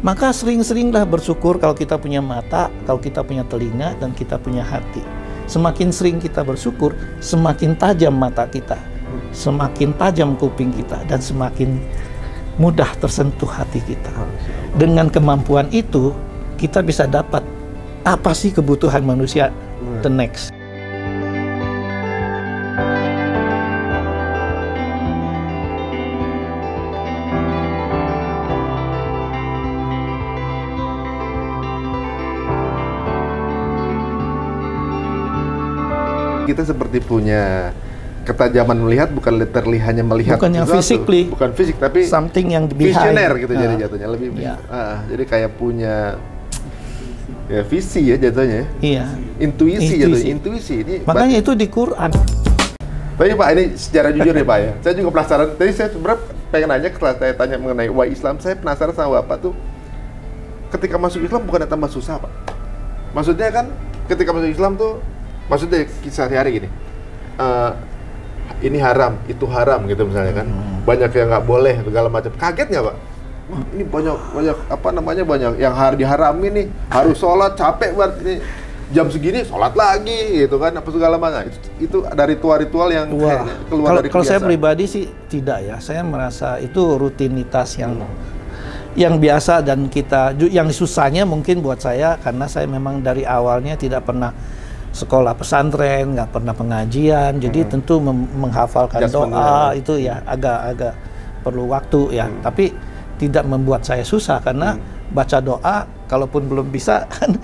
Maka sering-seringlah bersyukur kalau kita punya mata, kalau kita punya telinga, dan kita punya hati. Semakin sering kita bersyukur, semakin tajam mata kita, semakin tajam kuping kita, dan semakin mudah tersentuh hati kita. Dengan kemampuan itu, kita bisa dapat apa sih kebutuhan manusia the next. Kita seperti punya ketajaman melihat, bukan literally hanya melihat, bukan yang physically, bukan fisik, tapi something yang visioner gitu. Jadi jatuhnya lebih jadi kayak punya ya visi ya jatuhnya. Iya. Intuisi jatuhnya, intuisi. Ini makanya itu di Quran. Tapi Pak, ini secara jujur nih Pak ya, saya juga penasaran. Tadi saya sebenarnya pengen nanya, setelah saya tanya mengenai why Islam, saya penasaran sama Bapak tuh, ketika masuk Islam bukan tambah susah Pak? Maksudnya kan ketika masuk Islam tuh, maksudnya kisah sehari gini, ini haram, itu haram gitu misalnya kan, banyak yang nggak boleh segala macam. Kaget nggak Pak? Wah, ini banyak apa namanya, banyak yang diharamin nih, harus sholat, capek banget ini, jam segini sholat lagi gitu kan, apa segala macam. Itu ada ritual-ritual yang keluar dari kebiasaan. Kalau saya pribadi sih tidak ya, saya merasa itu rutinitas yang biasa, dan yang susahnya mungkin buat saya karena saya memang dari awalnya tidak pernah sekolah pesantren, nggak pernah pengajian, jadi tentu menghafalkan doa itu ya agak perlu waktu ya, tapi tidak membuat saya susah karena baca doa kalaupun belum bisa kan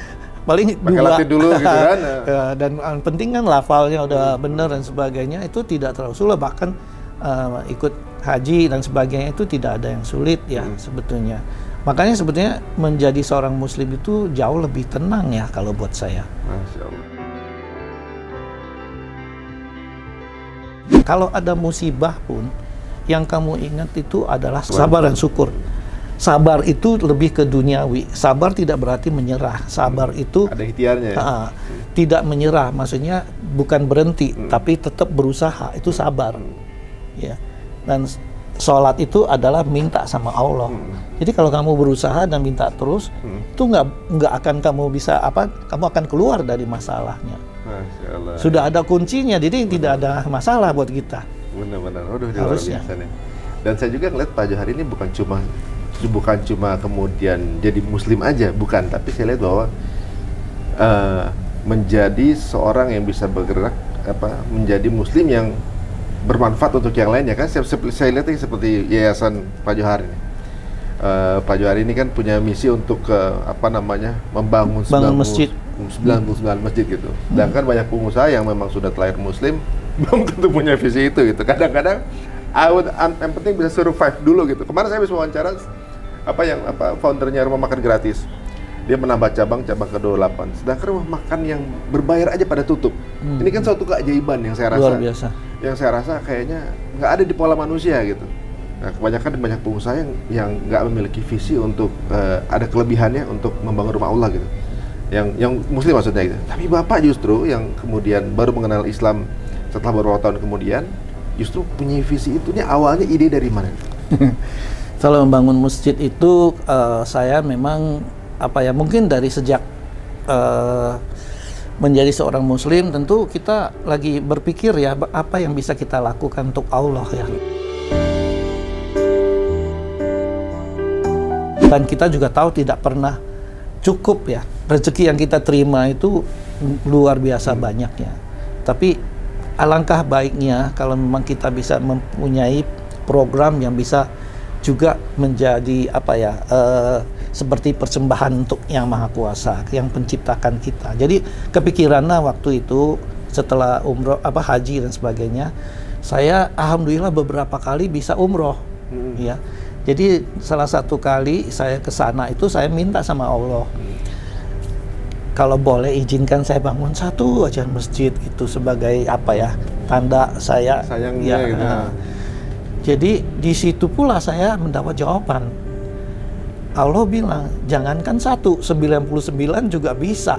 paling dua dulu gitu kan. Dan yang penting kan lafalnya udah benar dan sebagainya, itu tidak terlalu sulit. Bahkan ikut haji dan sebagainya itu tidak ada yang sulit ya sebetulnya. Makanya sebetulnya menjadi seorang muslim itu jauh lebih tenang ya kalau buat saya. Masya Allah. Kalau ada musibah pun, yang kamu ingat itu adalah sabar dan syukur. Sabar itu lebih ke duniawi. Sabar tidak berarti menyerah. Sabar itu ada ikhtiarnya. Tidak menyerah, maksudnya bukan berhenti, tapi tetap berusaha. Itu sabar. Ya. Dan sholat itu adalah minta sama Allah. Jadi kalau kamu berusaha dan minta terus, itu nggak akan kamu bisa kamu akan keluar dari masalahnya. Masya Allah. Sudah ada kuncinya, jadi tidak ada masalah buat kita. Benar-benar, luar biasa nih. Dan saya juga ngeliat Pak Johar ini bukan cuma kemudian jadi muslim aja, bukan, tapi saya lihat bahwa menjadi seorang yang bisa bergerak menjadi muslim yang bermanfaat untuk yang lainnya kan. Saya lihat ini seperti yayasan Pak Johar ini. Pak Johar ini kan punya misi untuk membangun 99 masjid gitu. Sedangkan banyak pengusaha yang memang sudah terlahir muslim belum tentu punya visi itu gitu. Kadang-kadang yang penting bisa survive dulu gitu. Kemarin saya habis wawancara foundernya rumah makan gratis. Dia menambah cabang ke-28. Sedangkan rumah makan yang berbayar aja pada tutup. Ini kan suatu keajaiban yang saya rasa. Luar biasa. Yang saya rasa kayaknya nggak ada di pola manusia gitu. Nah, kebanyakan banyak pengusaha yang nggak memiliki visi untuk ada kelebihannya untuk membangun rumah Allah gitu. Yang muslim maksudnya gitu. Tapi Bapak justru yang kemudian baru mengenal Islam setelah beberapa tahun kemudian, justru punya visi itu. Ini awalnya ide dari mana? Kalau membangun masjid itu saya memang mungkin dari sejak menjadi seorang muslim, tentu kita lagi berpikir ya apa yang bisa kita lakukan untuk Allah ya. Dan kita juga tahu tidak pernah cukup ya, rezeki yang kita terima itu luar biasa banyaknya. Tapi alangkah baiknya kalau memang kita bisa mempunyai program yang bisa juga menjadi apa ya, seperti persembahan untuk Yang Maha Kuasa yang penciptakan kita. Jadi kepikirannya waktu itu setelah umroh haji dan sebagainya, saya alhamdulillah beberapa kali bisa umroh. Ya. Jadi salah satu kali saya ke sana itu saya minta sama Allah, kalau boleh izinkan saya bangun satu aja masjid itu sebagai apa ya, tanda saya sayangnya ya, gitu. Jadi di situ pula saya mendapat jawaban. Allah bilang, jangankan 1, 99 juga bisa.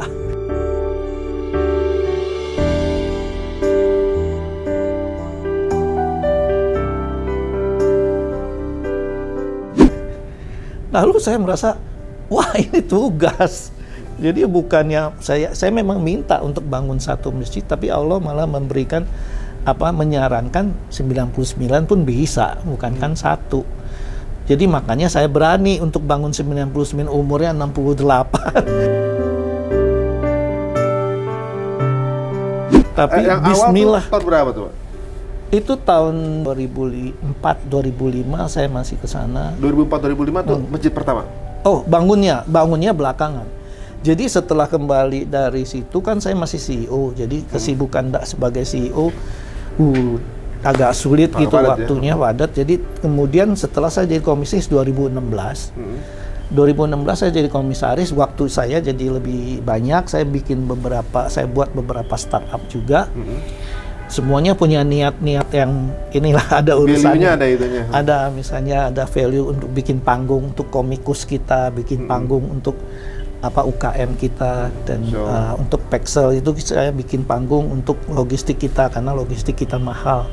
Lalu saya merasa, wah ini tugas. Jadi bukannya saya memang minta untuk bangun 1 masjid, tapi Allah malah memberikan menyarankan 99 pun bisa, bukan kan 1. Jadi makanya saya berani untuk bangun 99, umurnya 68. Tapi yang bismillah. Awal tahun berapa tuh, Pak? Itu tahun 2004-2005 saya masih ke sana. 2004-2005 tuh masjid pertama? Oh, bangunnya belakangan. Jadi setelah kembali dari situ kan saya masih CEO, jadi kesibukan sebagai CEO agak sulit gitu waktunya, padat. Jadi kemudian setelah saya jadi komisaris 2016, 2016 saya jadi komisaris, waktu saya jadi lebih banyak, saya buat beberapa startup juga. Semuanya punya niat-niat yang inilah, ada urusannya. Ada misalnya ada value untuk bikin panggung untuk komikus kita, bikin panggung untuk UKM kita, dan untuk Pexel itu saya bikin panggung untuk logistik kita karena logistik kita mahal.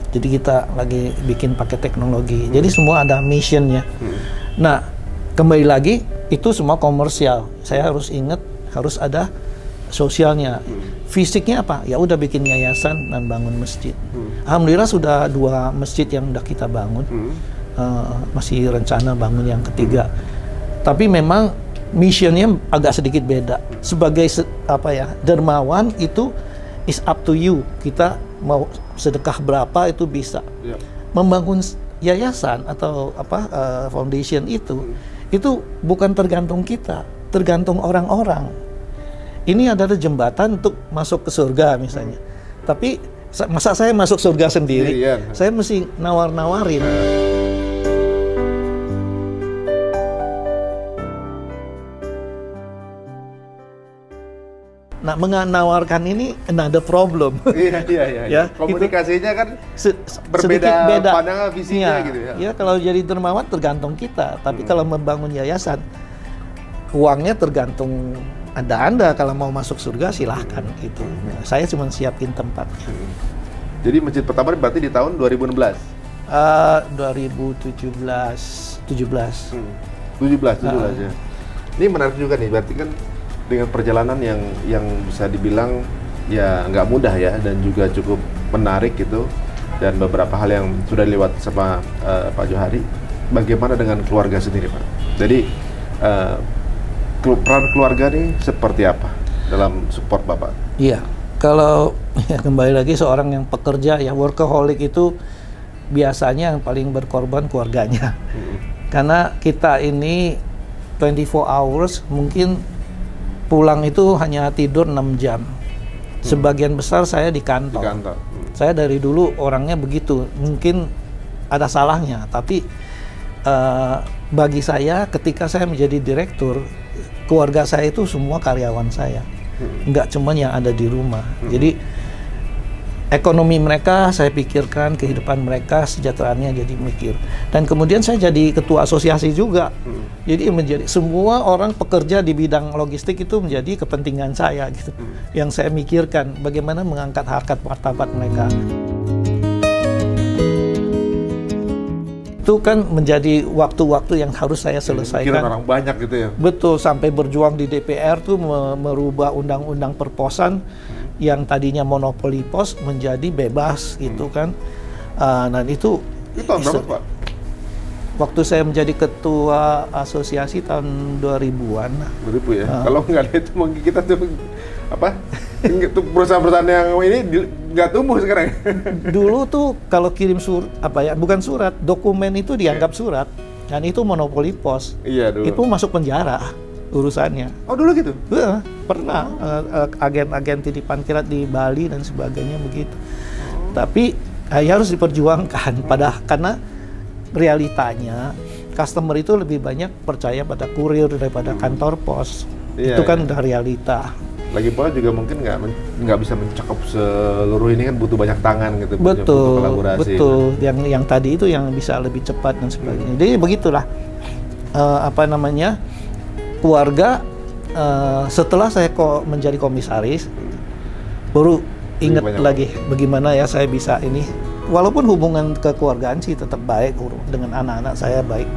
Jadi kita lagi bikin pakai teknologi. Jadi semua ada missionnya. Nah, kembali lagi itu semua komersial. Saya harus ingat harus ada sosialnya. Fisiknya apa? Ya udah bikin yayasan dan bangun masjid. Alhamdulillah sudah 2 masjid yang udah kita bangun. Masih rencana bangun yang ketiga. Tapi memang missionnya agak sedikit beda. Sebagai dermawan itu is up to you. Kita mau sedekah berapa itu bisa. Membangun yayasan atau foundation itu bukan tergantung kita, tergantung orang-orang. Ini adalah jembatan untuk masuk ke surga misalnya. Tapi masa saya masuk surga sendiri? Saya mesti nawar-nawarin. Nah, menawarkan ini another problem. Iya. Ya, komunikasinya kan berbeda pandangan visinya gitu ya. Ya, kalau jadi dermawan tergantung kita, tapi kalau membangun yayasan, uangnya tergantung Anda kalau mau masuk surga silahkan gitu. Nah, saya cuma siapin tempatnya. Jadi masjid pertama berarti di tahun 2016? 2017. 17 ya. Ini menarik juga nih, berarti kan dengan perjalanan yang bisa dibilang ya nggak mudah ya, dan juga cukup menarik gitu, dan beberapa hal yang sudah dilewati sama Pak Johari. Bagaimana dengan keluarga sendiri, Pak? Jadi peran keluarga nih seperti apa dalam support Bapak? Iya, kalau kembali lagi seorang yang pekerja ya workaholic itu biasanya yang paling berkorban keluarganya. Karena kita ini 24 hours mungkin pulang itu hanya tidur 6 jam. Sebagian besar saya di kantor. Saya dari dulu orangnya begitu. Mungkin ada salahnya, tapi bagi saya ketika saya menjadi direktur, keluarga saya itu semua karyawan saya. Nggak cuma yang ada di rumah. Jadi ekonomi mereka saya pikirkan, kehidupan mereka, sejahteraannya jadi mikir. Dan kemudian saya jadi ketua asosiasi juga. Jadi menjadi semua orang pekerja di bidang logistik itu menjadi kepentingan saya gitu. Yang saya mikirkan bagaimana mengangkat harkat martabat mereka. Itu kan menjadi waktu-waktu yang harus saya selesaikan. Pikiran orang banyak gitu ya. Betul, sampai berjuang di DPR tuh merubah undang-undang perposan yang tadinya monopoli pos menjadi bebas gitu kan. Dan itu tahun berapa, Pak? Waktu saya menjadi ketua asosiasi tahun 2000-an. 2000 ya. Kalau nggak ada itu mungkin kita tuh Perusahaan-perusahaan yang ini nggak tumbuh sekarang. Dulu tuh kalau kirim bukan surat, dokumen itu dianggap surat, dan itu monopoli pos. Iya dulu. Itu masuk penjara urusannya. Oh dulu gitu? Pernah agen-agen titipan kilat di Bali dan sebagainya begitu. Tapi harus diperjuangkan karena realitanya customer itu lebih banyak percaya pada kurir daripada kantor pos. Itu kan udah realita. Lagi pula juga mungkin nggak bisa mencakup seluruh ini, kan butuh banyak tangan gitu. Betul, butuh kolaborasi. Betul. Yang tadi itu yang bisa lebih cepat dan sebagainya. Jadi begitulah keluarga. Setelah saya menjadi komisaris, baru ingat lagi bagaimana ya saya bisa ini. Walaupun hubungan kekeluargaan sih tetap baik, dengan anak-anak saya baik.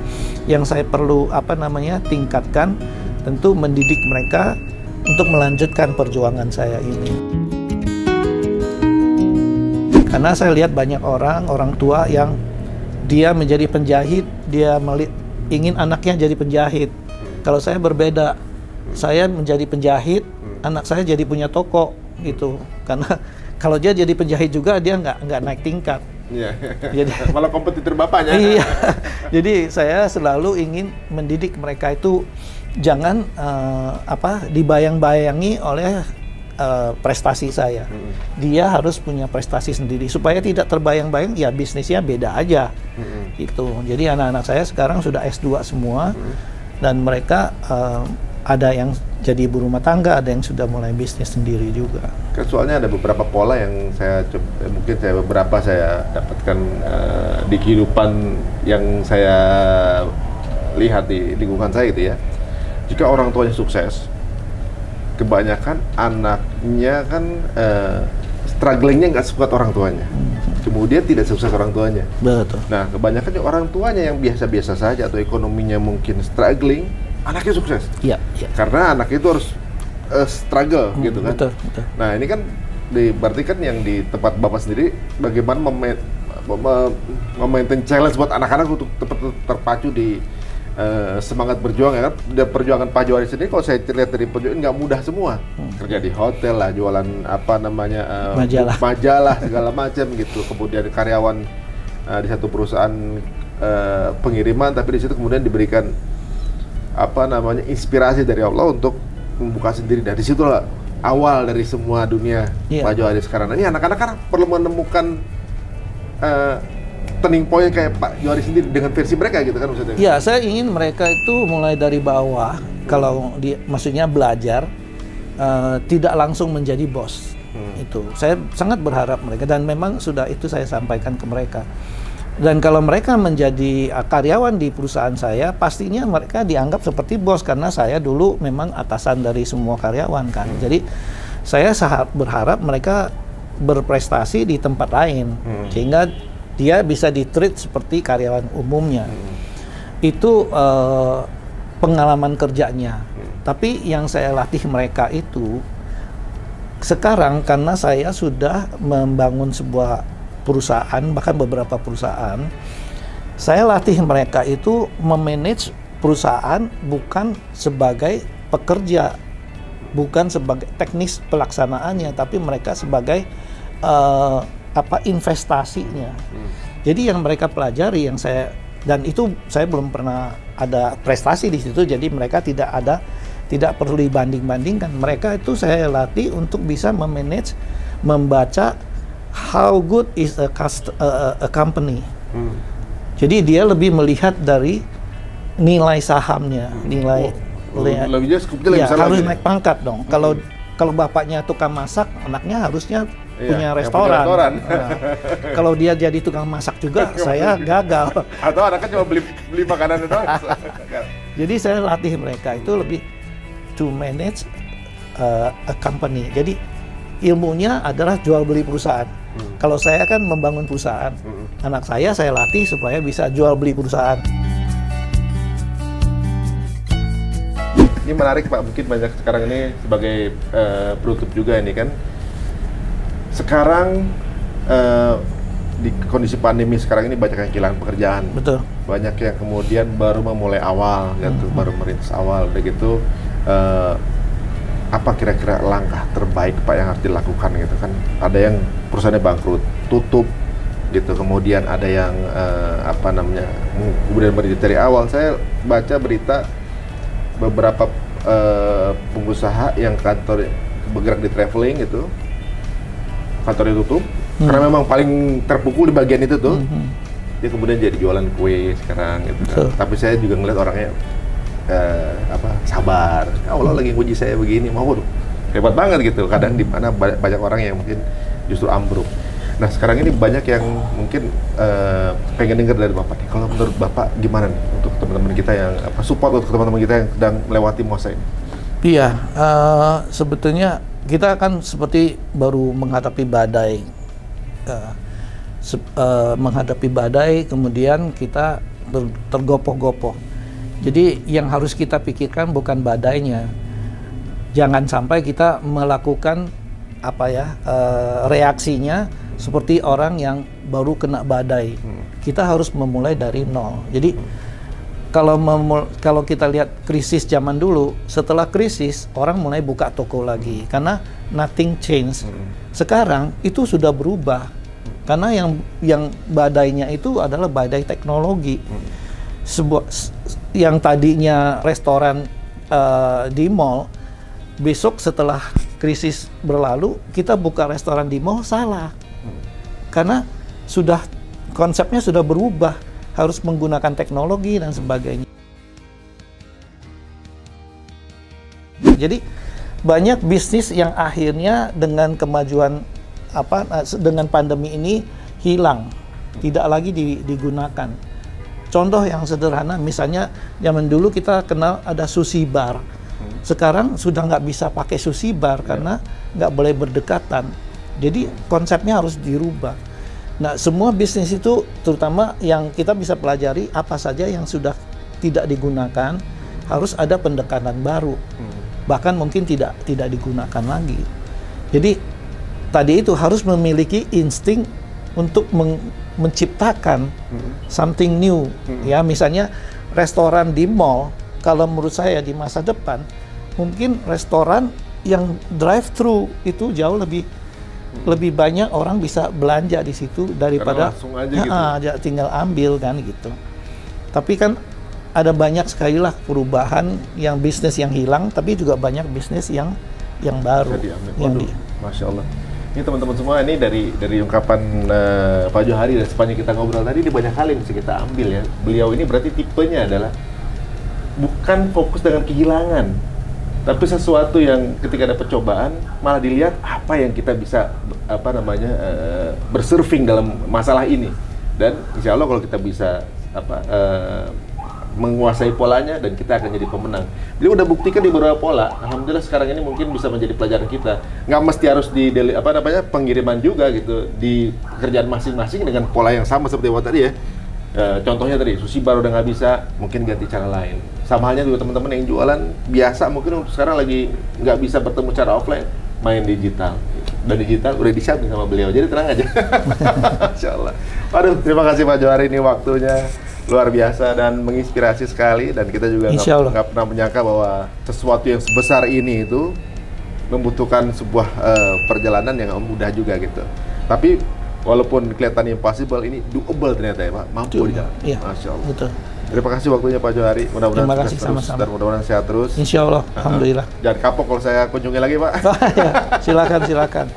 Yang saya perlu tingkatkan, tentu mendidik mereka untuk melanjutkan perjuangan saya ini. Karena saya lihat banyak orang tua yang dia menjadi penjahit, dia ingin anaknya jadi penjahit. Kalau saya berbeda, saya menjadi penjahit, anak saya jadi punya toko gitu. Karena kalau dia jadi penjahit juga, dia nggak naik tingkat. Iya. Jadi malah kompetitor bapaknya. Iya. Jadi saya selalu ingin mendidik mereka itu jangan dibayang-bayangi oleh prestasi saya. Dia harus punya prestasi sendiri supaya tidak terbayang-bayang. Ya bisnisnya beda aja. Gitu. Jadi anak-anak saya sekarang sudah S2 semua dan mereka ada yang jadi ibu rumah tangga, ada yang sudah mulai bisnis sendiri juga. Soalnya ada beberapa pola yang mungkin saya dapatkan di kehidupan yang saya lihat di lingkungan saya gitu ya. Jika orang tuanya sukses, kebanyakan anaknya kan strugglingnya nggak sekuat orang tuanya. Kemudian tidak sukses orang tuanya. Betul. Nah, kebanyakan orang tuanya yang biasa-biasa saja atau ekonominya mungkin struggling, anaknya sukses. Iya. Karena anak itu harus struggle gitu kan. Betul. Nah, ini kan berarti kan yang di tempat Bapak sendiri bagaimana memaintain challenge buat anak-anak untuk terpacu di semangat berjuang ya kan. Dan perjuangan Pak Johari sendiri kalau saya lihat dari perjuangan nggak mudah semua. Kerja di hotel lah, jualan majalah segala macam gitu. Kemudian karyawan di satu perusahaan pengiriman, tapi di situ kemudian diberikan inspirasi dari Allah untuk membuka sendiri. Dari situ lah awal dari semua dunia Pak Johari sekarang. Nah, ini anak-anak kan perlu menemukan turning point kayak Pak Johari sendiri dengan versi mereka gitu kan maksudnya. Iya, saya ingin mereka itu mulai dari bawah. Kalau maksudnya belajar tidak langsung menjadi bos. Itu saya sangat berharap mereka, dan memang sudah itu saya sampaikan ke mereka. Dan kalau mereka menjadi karyawan di perusahaan saya, pastinya mereka dianggap seperti bos karena saya dulu memang atasan dari semua karyawan kan. Jadi saya sangat berharap mereka berprestasi di tempat lain sehingga dia bisa di-treat seperti karyawan umumnya. Itu pengalaman kerjanya. Tapi yang saya latih mereka itu sekarang karena saya sudah membangun sebuah perusahaan, bahkan beberapa perusahaan, saya latih mereka itu memanage perusahaan bukan sebagai pekerja, bukan sebagai teknis pelaksanaannya, tapi mereka sebagai investasinya. Jadi yang mereka pelajari, dan itu saya belum pernah ada prestasi di situ, jadi mereka tidak perlu dibanding-bandingkan. Mereka itu saya latih untuk bisa memanage, membaca how good is a company. Jadi dia lebih melihat dari nilai sahamnya, harus naik pangkat dong. Kalau bapaknya tukang masak, anaknya harusnya punya restoran. Kalau dia jadi tukang masak juga, saya gagal. Atau anaknya cuma beli makanan doang. Jadi saya latih mereka itu lebih to manage a company. Jadi ilmunya adalah jual beli perusahaan. Kalau saya kan membangun perusahaan, anak saya latih supaya bisa jual beli perusahaan. Ini menarik Pak, mungkin banyak sekarang ini sebagai penutup juga ini kan. Sekarang di kondisi pandemi sekarang ini banyak yang kehilangan pekerjaan. Betul. Banyak yang kemudian baru memulai awal, baru merintis awal, begitu. apa kira-kira langkah terbaik Pak yang harus dilakukan gitu kan? Ada yang perusahaannya bangkrut, tutup gitu, kemudian ada yang apa namanya, kemudian berdiri dari awal. Saya baca berita beberapa pengusaha yang kantor bergerak di traveling gitu, kantornya tutup karena memang paling terpukul di bagian itu tuh. Dia kemudian jadi jualan kue sekarang gitu kan. Tapi saya juga ngeliat orangnya sabar. Allah lagi nguji saya begini, mau hebat banget gitu. Kadang di mana banyak orang yang mungkin justru ambruk. Nah sekarang ini banyak yang mungkin pengen dengar dari Bapak nih. Kalau menurut Bapak gimana nih untuk teman-teman kita yang support untuk teman-teman kita yang sedang melewati masa ini? Iya, sebetulnya kita kan seperti baru menghadapi badai. Menghadapi badai, kemudian kita tergopoh-gopoh. Jadi yang harus kita pikirkan bukan badainya. Jangan sampai kita melakukan reaksinya seperti orang yang baru kena badai. Kita harus memulai dari nol. Jadi kalau kita lihat krisis zaman dulu, setelah krisis orang mulai buka toko lagi karena nothing change. Sekarang itu sudah berubah karena yang badainya itu adalah badai teknologi. Yang tadinya restoran di mall, besok setelah krisis berlalu kita buka restoran di mall salah. Karena konsepnya sudah berubah, harus menggunakan teknologi dan sebagainya. Jadi banyak bisnis yang akhirnya dengan kemajuan dengan pandemi ini hilang, tidak lagi digunakan. Contoh yang sederhana, misalnya zaman dulu kita kenal ada sushi bar. Sekarang sudah nggak bisa pakai sushi bar karena nggak boleh berdekatan. Jadi konsepnya harus dirubah. Nah, semua bisnis itu, terutama yang kita bisa pelajari apa saja yang sudah tidak digunakan, harus ada pendekatan baru. Bahkan mungkin tidak digunakan lagi. Jadi tadi itu harus memiliki insting untuk menciptakan something new. Ya, misalnya restoran di mall, kalau menurut saya di masa depan mungkin restoran yang drive-thru itu jauh lebih banyak orang bisa belanja di situ daripada tinggal ambil kan gitu. Tapi kan ada banyak sekali lah perubahan yang bisnis yang hilang, tapi juga banyak bisnis yang baru. Masya Allah. Ini teman-teman semua, ini dari ungkapan Pak Johari dan sepanjang kita ngobrol tadi, ini banyak hal yang bisa kita ambil ya. Beliau ini berarti tipenya adalah bukan fokus dengan kehilangan, tapi sesuatu yang ketika ada percobaan malah dilihat apa yang kita bisa bersurfing dalam masalah ini. Dan insya Allah kalau kita bisa menguasai polanya, dan kita akan jadi pemenang. Beliau udah buktikan di beberapa pola. Alhamdulillah sekarang ini mungkin bisa menjadi pelajaran kita. Nggak mesti harus di pengiriman juga gitu, di pekerjaan masing-masing dengan pola yang sama seperti waktu tadi ya. Contohnya tadi, sushi baru udah nggak bisa, mungkin ganti cara lain. Sama halnya juga teman-teman yang jualan biasa, mungkin sekarang lagi nggak bisa bertemu cara offline, main digital. Dan digital udah di-share sama beliau, jadi tenang aja. Masya Allah. Waduh, terima kasih Pak Johari, ini waktunya luar biasa dan menginspirasi sekali. Dan kita juga nggak pernah menyangka bahwa sesuatu yang sebesar ini itu membutuhkan sebuah perjalanan yang mudah juga gitu. Tapi walaupun kelihatan impossible, ini doable ternyata ya Pak, mampu dijalan. Iya, Masya Allah. Betul. Terima kasih waktunya Pak Johari, mudah-mudahan sukses terus dan mudah-mudahan sehat terus. Insya Allah, Alhamdulillah. Jangan kapok kalau saya kunjungi lagi Pak. Ya, silakan.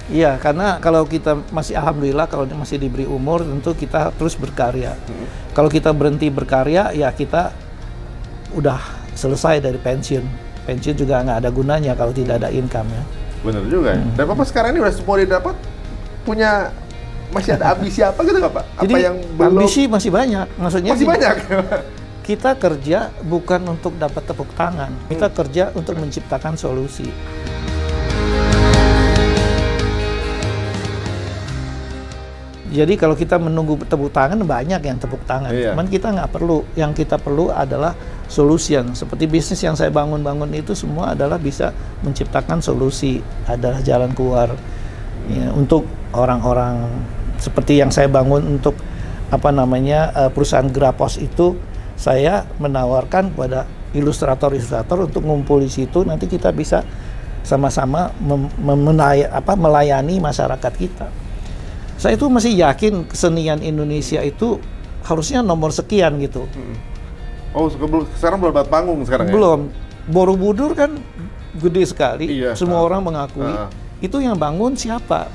Iya, karena kalau kita masih Alhamdulillah, kalau masih diberi umur, tentu kita terus berkarya. Kalau kita berhenti berkarya, ya kita udah selesai dari pensiun. Pensiun juga nggak ada gunanya kalau tidak ada income ya. Benar juga ya. Dan Bapak sekarang ini udah semua didapat, punya masih ada ambisi apa gitu Bapak? Jadi yang belum? Ambisi masih banyak, maksudnya masih banyak. Kita kerja bukan untuk dapat tepuk tangan, kita kerja untuk menciptakan solusi. Jadi kalau kita menunggu tepuk tangan, banyak yang tepuk tangan. Iya. Cuman kita nggak perlu. Yang kita perlu adalah solution. Seperti bisnis yang saya bangun itu semua adalah bisa menciptakan solusi, adalah jalan keluar. Ya, untuk orang-orang seperti yang saya bangun untuk perusahaan Grapos itu, saya menawarkan kepada ilustrator-ilustrator untuk ngumpul di situ, nanti kita bisa sama-sama melayani masyarakat kita. Saya itu masih yakin kesenian Indonesia itu harusnya nomor sekian gitu. Oh, sekarang belum dapat panggung sekarang belum. Ya? Borobudur kan gede sekali, iya, semua orang mengakui. Itu yang bangun siapa?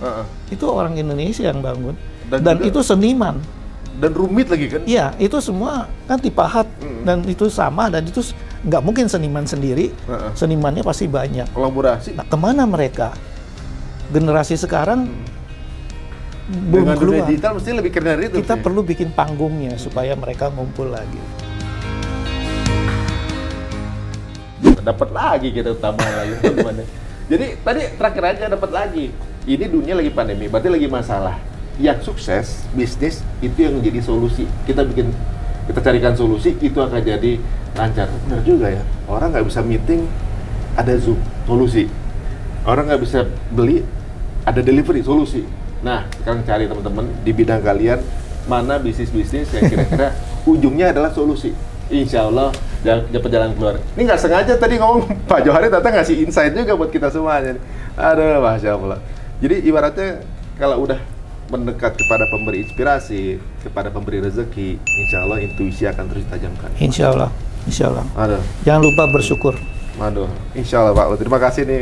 Itu orang Indonesia yang bangun. Dan itu seniman. Dan rumit lagi kan? Iya, itu semua kan dipahat dan itu sama, dan itu nggak mungkin seniman sendiri. Senimannya pasti banyak. Kolaborasi. Nah, kemana mereka? Generasi sekarang belum dengan keluar. Dunia digital mesti lebih keren dari itu. Kita perlu bikin panggungnya supaya mereka ngumpul lagi. Dapat lagi kita tambahan lagi teman-teman. Jadi tadi terakhir aja dapat lagi. Ini dunia lagi pandemi, berarti lagi masalah. Yang sukses bisnis itu yang menjadi solusi. Kita carikan solusi, itu akan jadi lancar. Benar juga ya. Orang nggak bisa meeting, ada Zoom, solusi. Orang nggak bisa beli, ada delivery, solusi. Nah, sekarang cari teman-teman di bidang kalian mana bisnis-bisnis yang kira-kira ujungnya adalah solusi. Insya Allah dapat jalan keluar. Ini nggak sengaja tadi ngomong Pak Johari ternyata ngasih insight juga buat kita semuanya. Aduh, Masya Allah. Jadi ibaratnya kalau udah mendekat kepada pemberi inspirasi, kepada pemberi rezeki, insya Allah intuisi akan terus ditajamkan. Insya Allah, insya Allah. Aduh. Jangan lupa bersyukur. Aduh, insya Allah Pak. Terima kasih nih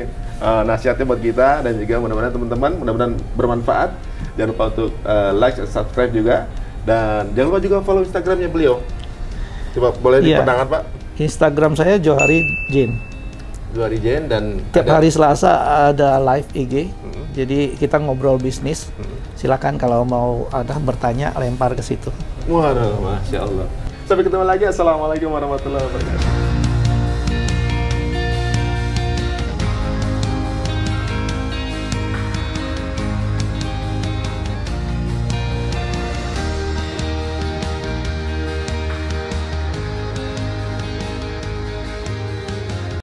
nasihatnya buat kita, dan juga mudah-mudahan teman-teman mudah-mudahan bermanfaat. Jangan lupa untuk like dan subscribe juga, dan jangan lupa juga follow Instagramnya beliau. Coba boleh diperdengarkan Pak? Instagram saya Johari Jain. Johari Jain, dan tiap hari Selasa ada live IG. Jadi kita ngobrol bisnis. Silakan kalau mau ada bertanya, lempar ke situ. Waduh, Masya Allah. Sampai ketemu lagi. Assalamualaikum warahmatullahi wabarakatuh.